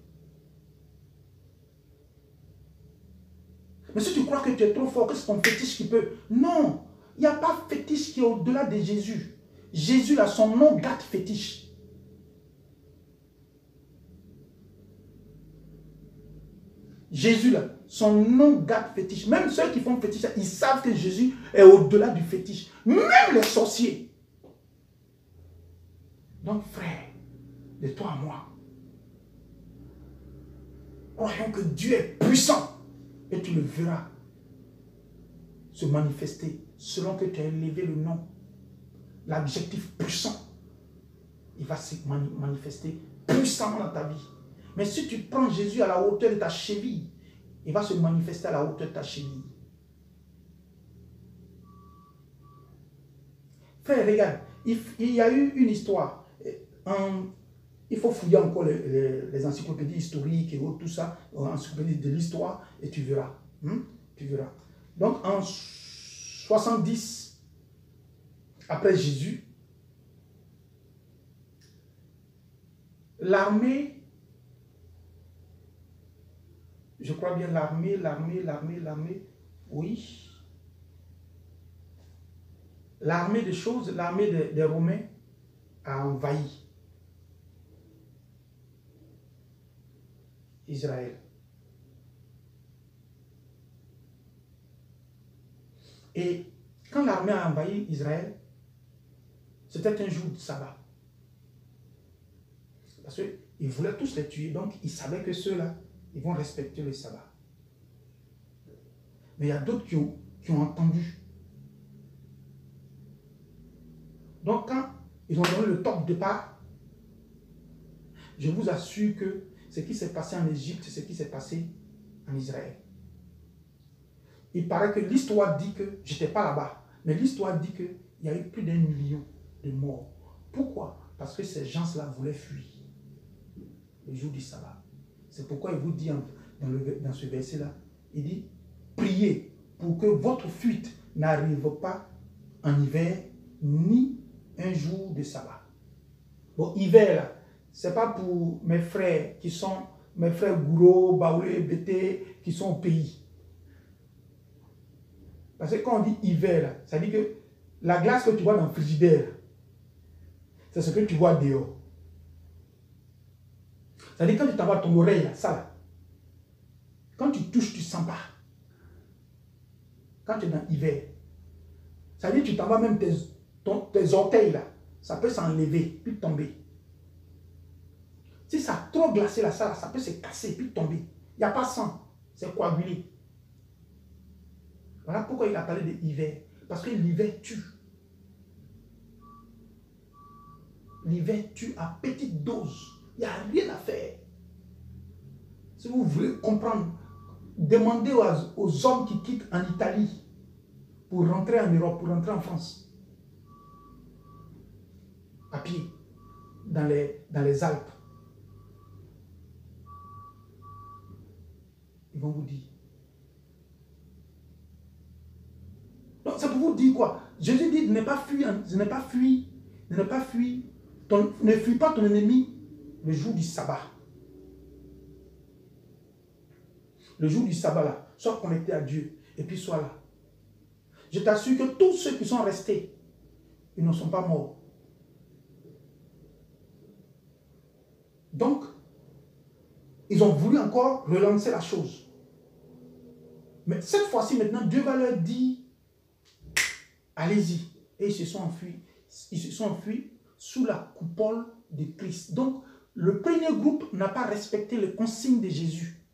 Mais si tu crois que tu es trop fort, que c'est ton fétiche qui peut... Non, il n'y a pas fétiche qui est au-delà de Jésus. Jésus, là, son nom gâte fétiche. Jésus, là, Son nom garde fétiche. Même ceux qui font fétiche, ils savent que Jésus est au-delà du fétiche. Même les sorciers. Donc frère, de toi à moi, croyons que Dieu est puissant et tu le verras se manifester selon que tu as élevé le nom. L'adjectif puissant, il va se manifester puissamment dans ta vie. Mais si tu prends Jésus à la hauteur de ta cheville, il va se manifester à la hauteur de ta cheville. Frère, regarde, il y a eu une histoire. Il faut fouiller encore les encyclopédies historiques et tout ça, encyclopédies de l'histoire, et tu verras. Tu verras. Donc en 70 après Jésus, l'armée, je crois bien l'armée, oui. L'armée des choses, l'armée des Romains a envahi Israël. Et quand l'armée a envahi Israël, c'était un jour de sabbat. Parce qu'ils voulaient tous les tuer, donc ils savaient que ceux-là, ils vont respecter le sabbat. Mais il y a d'autres qui ont entendu. Donc quand ils ont donné le top départ, je vous assure que ce qui s'est passé en Égypte, c'est ce qui s'est passé en Israël. Il paraît que l'histoire dit que, je n'étais pas là-bas, mais l'histoire dit qu'il y a eu plus d'1 million de morts. Pourquoi? Parce que ces gens-là voulaient fuir le jour du sabbat. C'est pourquoi il vous dit dans ce verset-là, il dit, priez pour que votre fuite n'arrive pas en hiver, ni un jour de sabbat. Bon, hiver, là, ce n'est pas pour mes frères qui sont, mes frères Gouro, Baoulé, Bété, qui sont au pays. Parce que quand on dit hiver, là, ça dit que la glace que tu vois dans le frigidaire, c'est ce que tu vois dehors. Ça dit quand tu t'envoies ton oreille, là, ça là, quand tu touches, tu ne sens pas. Quand tu es dans l'hiver, ça dit que tu t'envoies même tes orteils là, ça peut s'enlever, puis tomber. Si ça a trop glacé là, ça peut se casser, puis tomber. Il n'y a pas sang, c'est coagulé. Voilà pourquoi il a parlé de l'hiver. Parce que l'hiver tue. L'hiver tue à petite dose. Il n'y a rien à faire. Si vous voulez comprendre, demandez aux hommes qui quittent en Italie pour rentrer en Europe, pour rentrer en France. À pied, dans les Alpes. Ils vont vous dire. Donc c'est pour vous dire quoi? Jésus dit de ne pas fuir, ne fuis pas ton ennemi le jour du sabbat. Le jour du sabbat là, sois connecté à Dieu et puis sois là. Je t'assure que tous ceux qui sont restés, ils ne sont pas morts. Donc, ils ont voulu encore relancer la chose. Mais cette fois-ci maintenant, Dieu va leur dire, allez-y. Et ils se sont enfuis. Ils se sont enfuis sous la coupole de Christ. Donc, le premier groupe n'a pas respecté les consignes de Jésus.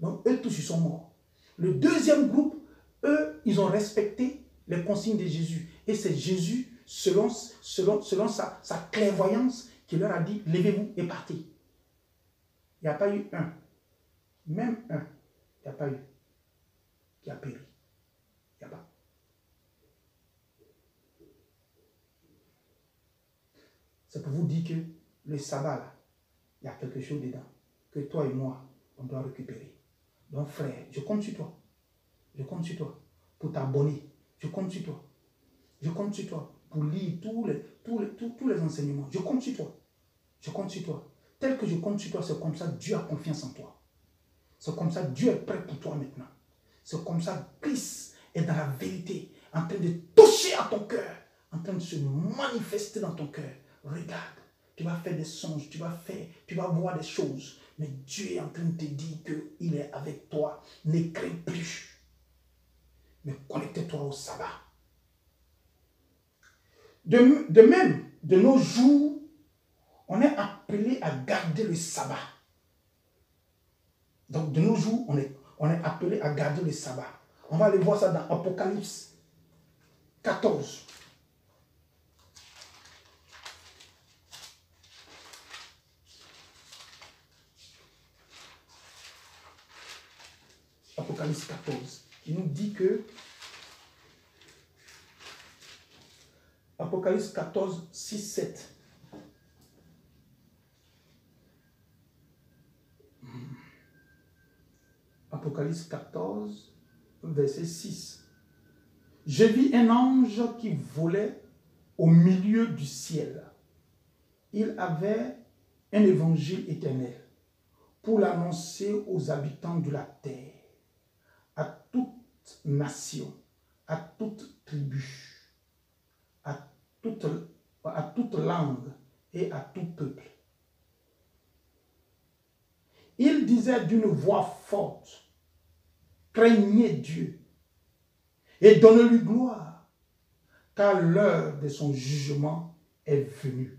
Donc, eux tous, ils sont morts. Le deuxième groupe, eux, ils ont respecté les consignes de Jésus. Et c'est Jésus, selon sa clairvoyance, qui leur a dit, levez-vous et partez. Il n'y a pas eu un. Même un. Il n'y a pas eu. Qui a péri. Il n'y a pas. C'est pour vous dire que le sabbat, là, il y a quelque chose dedans. Que toi et moi, on doit récupérer. Donc frère, je compte sur toi. Je compte sur toi pour t'abonner. Je compte sur toi. Je compte sur toi pour lire tous les enseignements. Je compte sur toi. Je compte sur toi. Tel que je compte sur toi, c'est comme ça Dieu a confiance en toi. C'est comme ça Dieu est prêt pour toi maintenant. C'est comme ça Christ est dans la vérité, en train de toucher à ton cœur, en train de se manifester dans ton cœur. Regarde, tu vas faire des songes, tu vas voir des choses. Mais Dieu est en train de te dire qu'il est avec toi. Ne crains plus. Mais connecte-toi au sabbat. De même, de nos jours, on est appelé à garder le sabbat. Donc de nos jours, on est appelé à garder le sabbat. On va aller voir ça dans Apocalypse 14. Apocalypse 14. Il nous dit que Apocalypse 14, 6, 7. Apocalypse 14, verset 6. Je vis un ange qui volait au milieu du ciel. Il avait un évangile éternel pour l'annoncer aux habitants de la terre, à toute nation, à toute tribu, à toute langue et à tout peuple. Il disait d'une voix forte, craignez Dieu et donnez-lui gloire, car l'heure de son jugement est venue.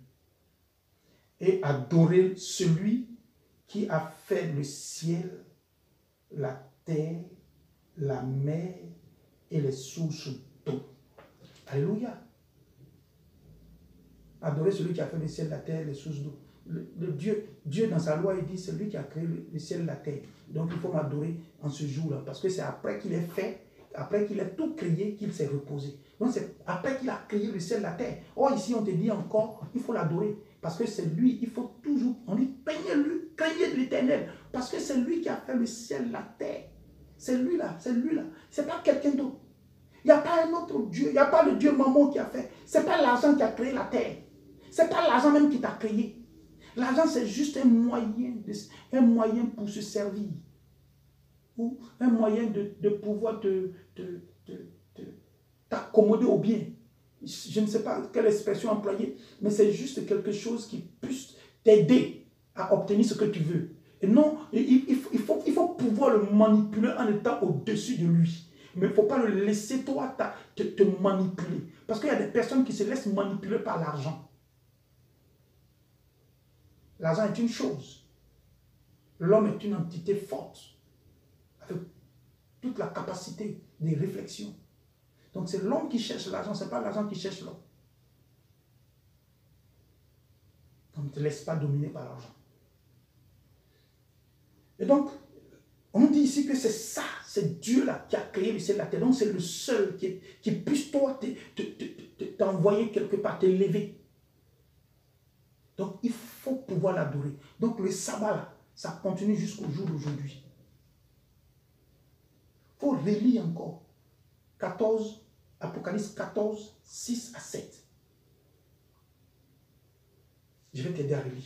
Et adorez celui qui a fait le ciel, la terre, la mer et les sources d'eau. Alléluia. Adorez celui qui a fait le ciel, la terre, les sources d'eau. Dieu, dans sa loi, il dit c'est lui qui a créé le ciel et la terre. Donc il faut m'adorer en ce jour-là. Parce que c'est après qu'il ait fait, après qu'il ait tout créé, qu'il s'est reposé. Donc c'est après qu'il a créé le ciel et la terre. Or ici, on te dit encore, il faut l'adorer. Parce que c'est lui, il faut toujours, on dit, craignez-lui, craignez de l'Éternel. Parce que c'est lui qui a fait le ciel et la terre. C'est lui-là, c'est lui-là. C'est pas quelqu'un d'autre. Il n'y a pas un autre Dieu. Il n'y a pas le Dieu Mammon qui a fait. C'est pas l'argent qui a créé la terre. C'est pas l'argent même qui t'a créé. L'argent, c'est juste un moyen pour se servir. Ou un moyen de pouvoir t'accommoder au bien. Je ne sais pas quelle expression employer, mais c'est juste quelque chose qui puisse t'aider à obtenir ce que tu veux. Et non, il faut pouvoir le manipuler en étant au-dessus de lui. Mais il ne faut pas le laisser toi te manipuler. Parce qu'il y a des personnes qui se laissent manipuler par l'argent. L'argent est une chose. L'homme est une entité forte, avec toute la capacité de réflexion. Donc c'est l'homme qui cherche l'argent, ce n'est pas l'argent qui cherche l'homme. Donc ne te laisse pas dominer par l'argent. Et donc, on dit ici que c'est ça, c'est Dieu là qui a créé le ciel et la terre. Donc c'est le seul qui puisse toi t'envoyer quelque part, t'élever. Donc, il faut pouvoir l'adorer. Donc, le sabbat, là, ça continue jusqu'au jour d'aujourd'hui. Il faut relire encore. Apocalypse 14, 6 à 7. Je vais t'aider à relire.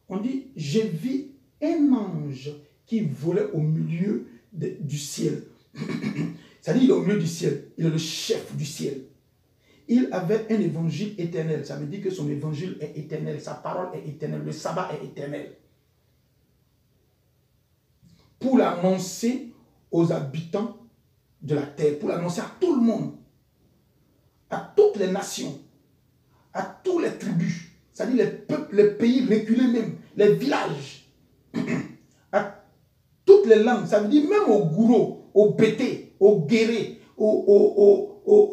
On dit, j'ai vu un ange qui volait au milieu du ciel. C'est-à-dire, il est au milieu du ciel. Il est le chef du ciel. Il avait un évangile éternel. Ça veut dire que son évangile est éternel. Sa parole est éternelle. Le sabbat est éternel. Pour l'annoncer aux habitants de la terre. Pour l'annoncer à tout le monde. À toutes les nations. À toutes les tribus. C'est-à-dire les peuples, les pays reculés même. Les villages. À toutes les langues. Ça veut dire même aux gourous, aux bétés, aux guérés, au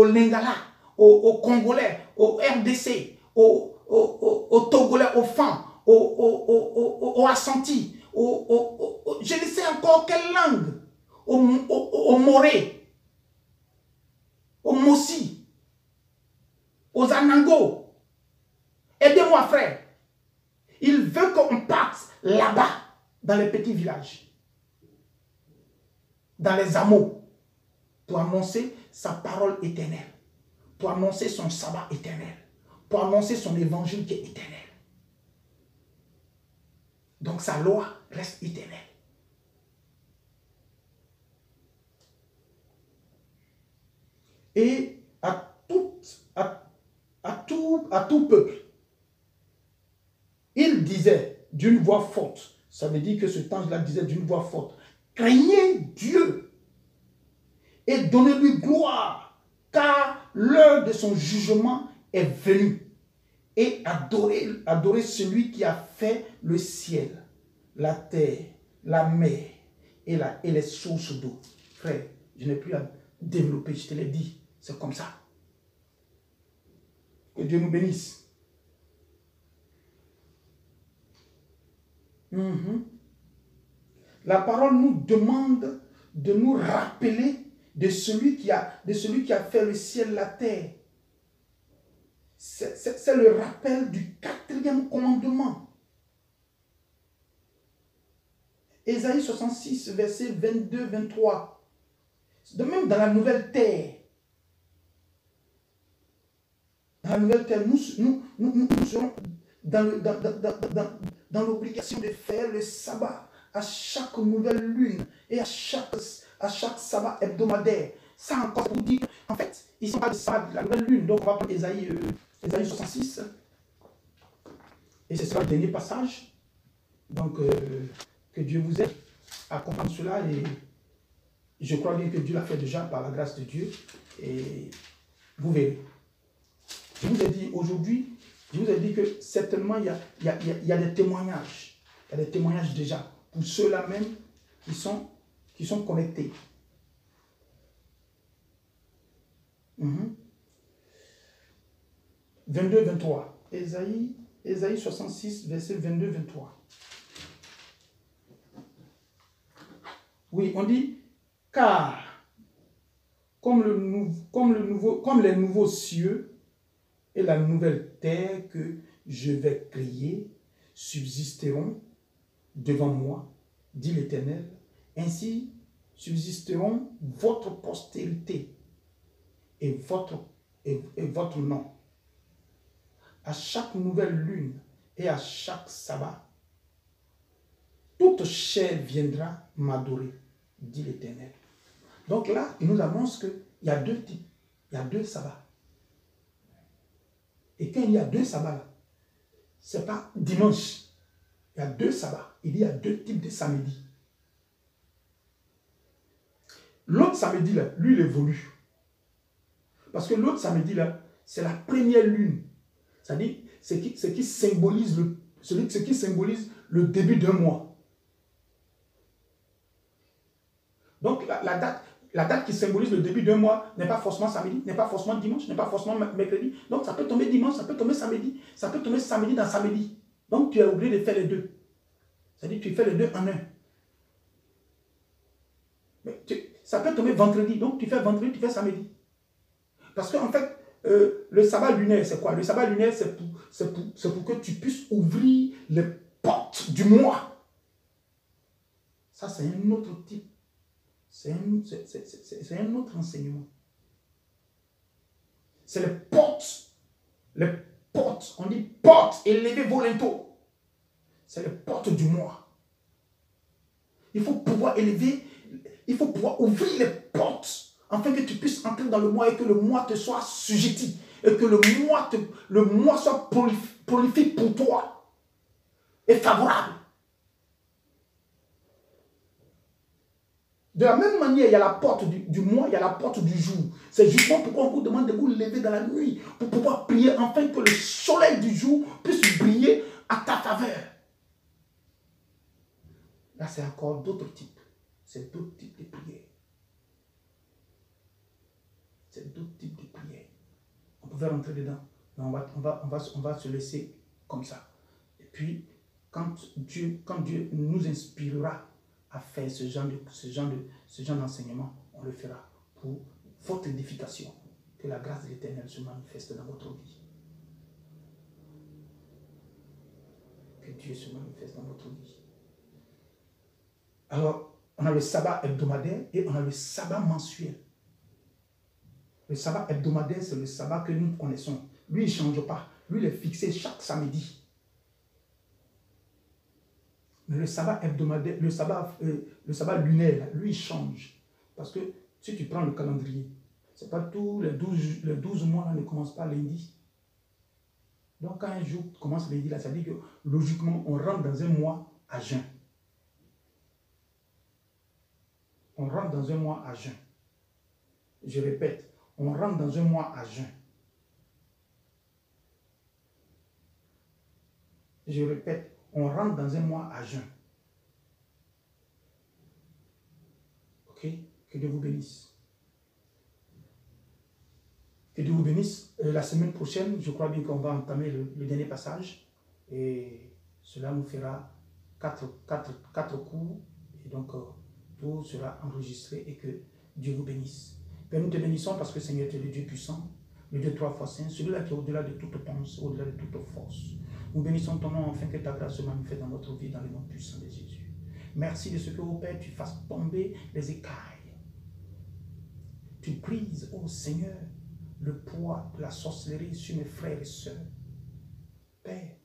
Lingala, aux Congolais, au RDC, aux Togolais, aux femmes, aux Assanti, je ne sais encore quelle langue, aux Moré, aux Mossi, aux Anango. Aidez-moi, frère. Il veut qu'on parte là-bas, dans les petits villages, dans les hameaux, pour annoncer sa parole éternelle, pour annoncer son sabbat éternel, pour annoncer son évangile qui est éternel. Donc sa loi reste éternelle. Et à toute tout peuple. Il disait d'une voix forte, ça veut dire que cet ange-là disait d'une voix forte, craignez Dieu et donnez-lui gloire, car l'heure de son jugement est venue. Et adorez celui qui a fait le ciel, la terre, la mer et les sources d'eau. Frère, je n'ai plus à développer, je te l'ai dit, c'est comme ça. Que Dieu nous bénisse. La parole nous demande de nous rappeler de celui qui a fait le ciel, la terre. C'est le rappel du 4e commandement. Ésaïe 66, verset 22-23. De même dans la nouvelle terre. Dans la nouvelle terre, nous serons dans l'obligation de faire le sabbat à chaque nouvelle lune et à chaque sabbat hebdomadaire. Ça encore pour dire, en fait, ils ne sont pas de sabbat de la nouvelle lune. Donc on va prendre Ésaïe 66. Et ce sera le dernier passage. Donc que Dieu vous aide à comprendre cela. Et je crois bien que Dieu l'a fait déjà par la grâce de Dieu. Et vous verrez. Je vous ai dit aujourd'hui, je vous ai dit que certainement il y a des témoignages. Il y a des témoignages déjà. Pour ceux-là même qui sont connectés. 22-23. Ésaïe 66, verset 22-23. Oui, on dit, car comme les nouveaux cieux et la nouvelle terre que je vais créer subsisteront devant moi, dit l'Éternel, ainsi subsisteront votre postérité et votre nom. À chaque nouvelle lune et à chaque sabbat, toute chair viendra m'adorer, dit l'Éternel. Donc là, il nous annonce qu'il y a deux types, il y a deux sabbats. Et quand il y a deux sabbats là, ce n'est pas dimanche. Il y a deux sabbats. Il y a deux types de samedis. L'autre samedi là, lui, il évolue. Parce que l'autre samedi là, c'est la première lune. C'est-à-dire, ce qui symbolise le début d'un mois. Donc, la date qui symbolise le début d'un mois n'est pas forcément samedi, n'est pas forcément dimanche, n'est pas forcément mercredi. Donc, ça peut tomber dimanche, ça peut tomber samedi, ça peut tomber samedi dans samedi. Donc, tu es obligé de faire les deux. C'est-à-dire, tu fais les deux en un. Mais ça peut tomber vendredi, donc tu fais vendredi, tu fais samedi. Parce qu'en fait, le sabbat lunaire, c'est quoi? Le sabbat lunaire, c'est pour que tu puisses ouvrir les portes du mois. Ça, c'est un autre type. C'est un autre enseignement. C'est les portes. Les portes. On dit portes élevées volento. C'est les portes du mois. Il faut pouvoir élever, il faut pouvoir ouvrir les portes afin que tu puisses entrer dans le mois et que le mois te soit sujetti. Et que le mois soit prolifique pour toi. Et favorable. De la même manière, il y a la porte du mois, il y a la porte du jour. C'est justement pourquoi on vous demande de vous lever dans la nuit pour pouvoir prier afin que le soleil du jour puisse briller à ta faveur. Là, c'est encore d'autres types. C'est d'autres types de prières. C'est d'autres types de prières. On pouvait rentrer dedans, mais on va se laisser comme ça. Et puis, quand Dieu nous inspirera à faire ce genre d'enseignement, on le fera pour votre édification. Que la grâce de l'Éternel se manifeste dans votre vie. Que Dieu se manifeste dans votre vie. Alors, on a le sabbat hebdomadaire et on a le sabbat mensuel. Le sabbat hebdomadaire, c'est le sabbat que nous connaissons. Lui, il ne change pas. Lui, il est fixé chaque samedi. Mais le sabbat hebdomadaire, le sabbat lunaire, lui, il change. Parce que si tu prends le calendrier, c'est pas tous les 12 mois, là, ne commencent pas lundi. Donc, quand un jour commence le lundi, là, ça veut dire que logiquement, on rentre dans un mois à jeûne. On rentre dans un mois à jeûn. Je répète, on rentre dans un mois à jeûn. Je répète, on rentre dans un mois à jeûn. Ok? Que Dieu vous bénisse. Que Dieu vous bénisse. La semaine prochaine, je crois bien qu'on va entamer le dernier passage. Et cela nous fera quatre cours. Et donc, tout sera enregistré et que Dieu vous bénisse. Père, nous te bénissons parce que Seigneur, tu es le Dieu puissant, le Dieu trois fois saint, celui-là qui est au-delà de toute pensée, au-delà de toute force. Nous bénissons ton nom afin que ta grâce se manifeste dans notre vie, dans le nom puissant de Jésus. Merci de ce que, ô Père, tu fasses tomber les écailles. Tu brises, ô Seigneur, le poids de la sorcellerie sur mes frères et sœurs. Père,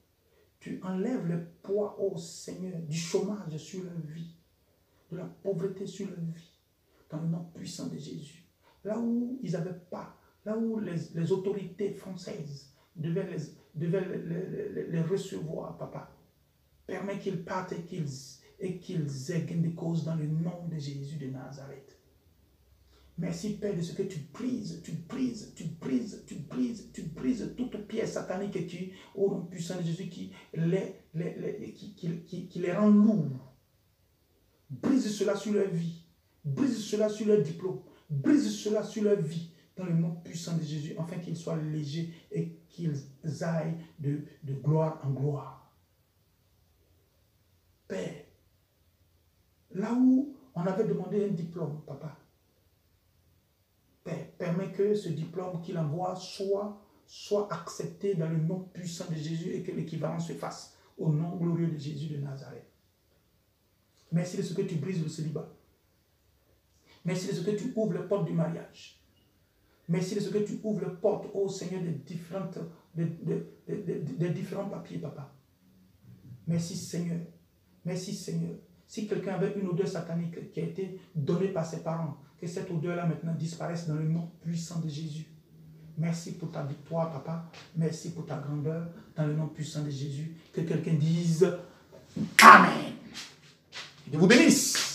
tu enlèves le poids, ô Seigneur, du chômage sur leur vie, de la pauvreté sur leur vie, dans le nom puissant de Jésus. Là où ils n'avaient pas, là où les autorités françaises devaient les recevoir, papa, permets qu'ils partent et qu'ils aient gain de cause dans le nom de Jésus de Nazareth. Merci, Père, de ce que tu brises toute pièce satanique qui, au nom puissant de Jésus, qui les rend lourds. Brise cela sur leur vie, brise cela sur leur diplôme, brise cela sur leur vie, dans le nom puissant de Jésus, afin qu'ils soient légers et qu'ils aillent de gloire en gloire. Père, là où on avait demandé un diplôme, papa, Père, permets que ce diplôme qu'il envoie soit accepté dans le nom puissant de Jésus et que l'équivalent se fasse au nom glorieux de Jésus de Nazareth. Merci de ce que tu brises le célibat. Merci de ce que tu ouvres les portes du mariage. Merci de ce que tu ouvres les portes, ô Seigneur, des différents papiers, papa. Merci, Seigneur. Merci, Seigneur. Si quelqu'un avait une odeur satanique qui a été donnée par ses parents, que cette odeur-là maintenant disparaisse dans le nom puissant de Jésus. Merci pour ta victoire, papa. Merci pour ta grandeur dans le nom puissant de Jésus. Que quelqu'un dise Amen. Que Dieu vous bénisse.